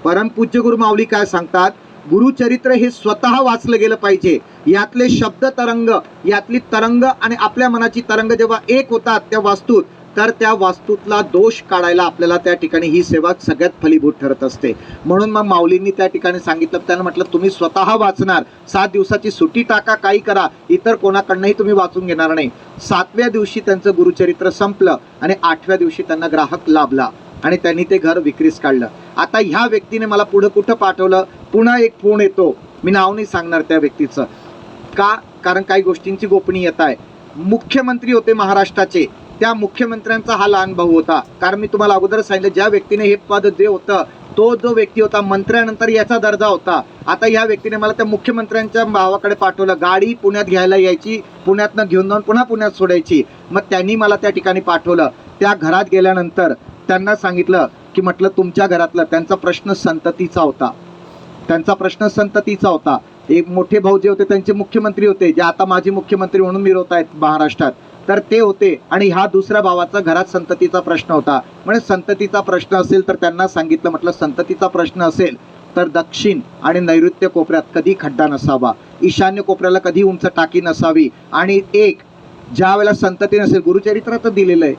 परमपूज्य गुरु माऊली काय सांगतात, गुरुचरित्र हे स्वतः वाचलं गेलं पाहिजे. यातले शब्द तरंग, यातली तरंग आणि आपल्या मनाची तरंग जेव्हा एक होतात त्या वास्तूत, तर त्या वास्तूतला दोष काढायला आपल्याला त्या ठिकाणी ही सेवा सगळ्यात फलीभूत ठरत असते. म्हणून मग माऊलींनी त्या ठिकाणी सांगितलं, त्यांना म्हटलं तुम्ही स्वतः वाचणार, 7 दिवसाची सुट्टी टाका, काही करा, इतर कोणाकडनंही तुम्ही वाचून घेणार नाही. 7व्या दिवशी त्यांचं गुरुचरित्र संपलं आणि 8व्या दिवशी त्यांना ग्राहक लाभला. आणि त्यांनी ते घर विक्रीस काढलं. आता ह्या व्यक्तीने मला पुढं कुठं पाठवलं, पुन्हा एक फोन येतो, मी नाव नाही सांगणार त्या व्यक्तीचं, का कारण काही गोष्टींची गोपनीयता आहे. मुख्यमंत्री होते महाराष्ट्राचे, त्या मुख्यमंत्र्यांचा हा लहान भाऊ होता. कारण मी तुम्हाला अगोदर सांगितलं, ज्या व्यक्तीने हे पद जे होतं तो जो व्यक्ती होता मंत्र्यानंतर याचा दर्जा होता. आता ह्या व्यक्तीने मला त्या मुख्यमंत्र्यांच्या भावाकडे पाठवलं. गाडी पुण्यात घ्यायला यायची, पुण्यातनं घेऊन जाऊन पुन्हा पुण्यात सोडायची. मग त्यांनी मला त्या ठिकाणी पाठवलं. त्या घरात गेल्यानंतर त्यांना सांगितलं की म्हटलं तुमच्या घरातलं, त्यांचा प्रश्न संततीचा होता. त्यांचा प्रश्न संततीचा होता. एक मोठे भाऊ जे होते त्यांचे मुख्यमंत्री होते, जे आता माजी मुख्यमंत्री म्हणून मिरवत आहेत महाराष्ट्रात, तर ते होते. आणि ह्या दुसऱ्या भावाचा घरात संततीचा प्रश्न होता. म्हणजे संततीचा प्रश्न असेल तर त्यांना सांगितलं, म्हटलं संततीचा प्रश्न असेल तर दक्षिण आणि नैऋत्य कोपऱ्यात कधी खड्डा नसावा, ईशान्य कोपऱ्याला कधी उंच टाकी नसावी. आणि एक ज्या वेळेला संतती नसेल, गुरुचरित्रात दिलेलं आहे,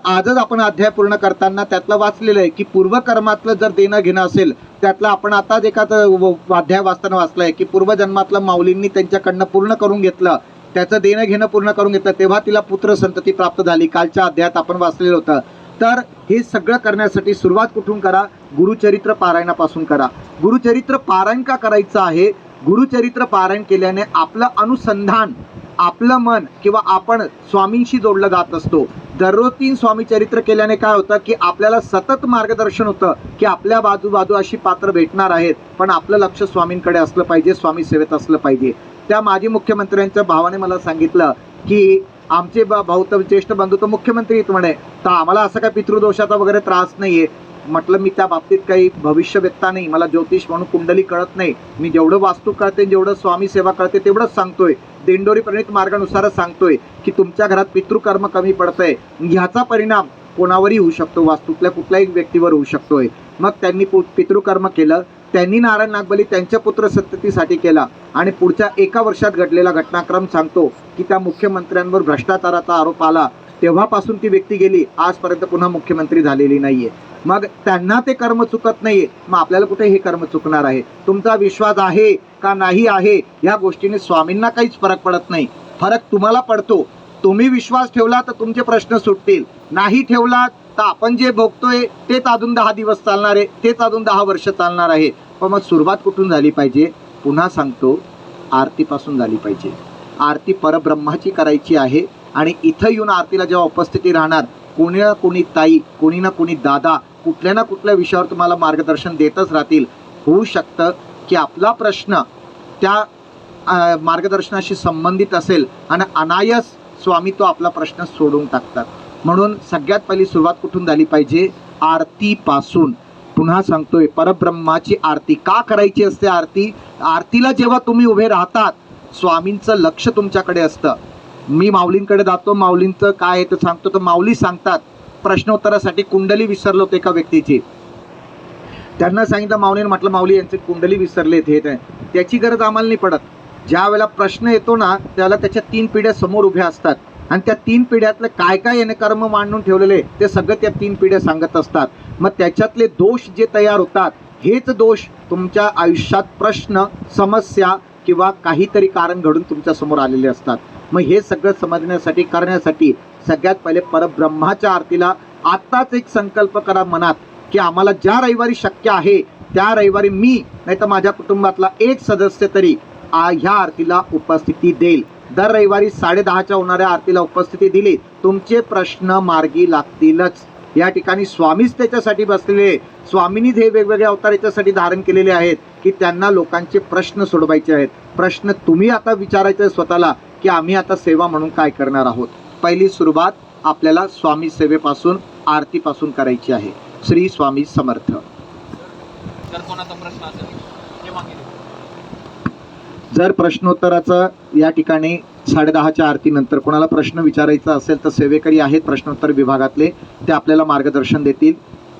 आजच आपण अध्याय पूर्ण करताना त्यातलं वाचलेलं आहे की पूर्वकर्मातलं जर देणं घेणं असेल, त्यातलं आपण आताच एखादं अध्याय वाचताना वाचलंय की पूर्वजन्मातलं माऊलींनी त्यांच्याकडनं पूर्ण करून घेतलं, त्याचं देणं घेणं पूर्ण करून घेतलं, तेव्हा तिला पुत्र संतती प्राप्त झाली. कालच्या अध्यायात आपण वाचलेलं होतं. तर हे सगळं करण्यासाठी सुरुवात कुठून करा, गुरुचरित्र पारायणापासून करा. गुरुचरित्र पारायण का करायचं आहे, गुरुचरित्र पारायण केल्याने आपलं अनुसंधान, आपलं मन किंवा आपण स्वामींशी जोडलं जात असतो. दररोज 3 स्वामी चरित्र केल्याने काय होतं की आपल्याला सतत मार्गदर्शन होतं की आपल्या बाजू अशी पात्र भेटणार आहेत, पण आपलं लक्ष स्वामींकडे असलं पाहिजे, स्वामी सेवेत असलं पाहिजे. त्या माजी मुख्यमंत्र्यांच्या भावाने मला सांगितलं की आमचे भाऊ तर ज्येष्ठ बंधू तर मुख्यमंत्री आहेत म्हणे, तर आम्हाला असं काही पितृदोषाचा वगैरे त्रास नाहीये. म्हटलं मी त्या बाबतीत काही भविष्यवेत्ता नाही, मला ज्योतिष म्हणून कुंडली कळत नाही. मी जेवढं वास्तू कळते, जेवढं स्वामी सेवा कळते तेवढंच सांगतोय. दिंडोरी प्रणित मार्गानुसारच सांगतोय की तुमच्या घरात पितृकर्म कमी पडतंय, ह्याचा परिणाम कोणावरही होऊ शकतो, वास्तूतल्या कुठल्याही व्यक्तीवर होऊ शकतोय. मग त्यांनी पितृकर्म केलं. त्यांनी नारायण नागबली त्यांच्या पुत्र संततीसाठी केला. आणि पुढच्या 1 वर्षात घडलेला घटनाक्रम सांगतो की त्या मुख्यमंत्र्यांवर भ्रष्टाचाराचा आरोप आला. तेव्हापासून ती व्यक्ती गेली, आजपर्यंत पुन्हा मुख्यमंत्री झालेली नाहीये. मग त्यांना ते कर्म चुकत नाहीये, मग आपल्याला कुठे हे कर्म चुकणार आहे? तुमचा विश्वास आहे का नाही आहे या गोष्टीने स्वामींना काहीच फरक पडत नाही. फरक तुम्हाला पडतो. तुम्ही विश्वास ठेवला तर तुमचे प्रश्न सुटतील, नाही ठेवला तर आपण जे भोगतोय तेच अजून 10 दिवस चालणार आहे, तेच अजून 10 वर्ष चालणार आहे. पण मग सुरुवात कुठून झाली पाहिजे? पुन्हा सांगतो, आरतीपासून झाली पाहिजे. आरती परब्रह्माची करायची आहे. आणि इथं येऊन आरतीला जेव्हा उपस्थिती राहणार, कोणी ना कोणी ताई, कोणी ना कोणी दादा, कुठल्या ना कुठल्या विषयावर तुम्हाला मार्गदर्शन देतच राहतील. होऊ शकतं की आपला प्रश्न त्या मार्गदर्शनाशी संबंधित असेल आणि अनायास स्वामी तो आपला प्रश्न सोडून टाकतात. म्हणून सगळ्यात पहिली सुरुवात कुठून झाली पाहिजे? आरतीपासून. पुन्हा सांगतोय, परब्रह्माची आरती का करायची असते? आरतीला जेव्हा तुम्ही उभे राहतात, स्वामींचं लक्ष तुमच्याकडे असतं. मी माऊलींकडे जातो, माऊलींचं काय आहे ते सांगतो, तर माऊली सांगतात. प्रश्नोत्तरासाठी कुंडली विसरलो होते एका व्यक्तीची, त्यांना सांगितलं माऊलीने, म्हटलं माऊली यांचे कुंडली विसरलेत, हे त्याची गरज आम्हाला नाही पडत. ज्या वेळेला प्रश्न येतो ना, त्यावेळेला त्याच्या 3 पिढ्या समोर उभ्या असतात आणि त्या 3 पिढ्यातले काय काय याने कर्म मांडून ठेवलेले ते सगळं त्या 3 पिढ्या सांगत असतात. मग त्याच्यातले दोष जे तयार होतात, हेच दोष तुमच्या आयुष्यात प्रश्न, समस्या किंवा काहीतरी कारण घडून तुमच्या समोर आलेले असतात. मग हे सगळं समजण्यासाठी, करण्यासाठी सगळ्यात पहिले परब्रह्माच्या आरतीला आत्ताच एक संकल्प करा मनात की आम्हाला ज्या रविवारी शक्य आहे त्या रविवारी मी नाही तर माझ्या कुटुंबातला एक सदस्य तरी ह्या आरतीला उपस्थिती देईल. दर रविवारी 10:30च्या होणाऱ्या आरतीला उपस्थिती दिली, तुमचे प्रश्न मार्गी लागतीलच. या ठिकाणी स्वामीच त्याच्यासाठी बसलेले, स्वामींनीच हे वेगवेगळे अवतार याच्यासाठी धारण केलेले आहेत की त्यांना लोकांचे प्रश्न सोडवायचे आहेत. प्रश्न तुम्ही आता विचारायचे स्वतःला की आम्ही आता सेवा म्हणून काय करणार आहोत. पहिली सुरुवात आपल्याला स्वामी सेवेपासून, आरतीपासून करायची आहे. श्री स्वामी समर्थ. जर प्रश्नोत्तराचं या ठिकाणी 10:30च्या आरतीनंतर कोणाला प्रश्न विचारायचा असेल तर सेवेकरी आहेत प्रश्नोत्तर विभागातले, ते आपल्याला मार्गदर्शन देतील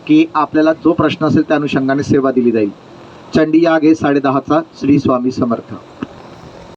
की आपल्याला जो प्रश्न असेल त्या अनुषंगाने सेवा दिली जाईल. चंडी याग आहे 10:30चा. श्री स्वामी समर्थ.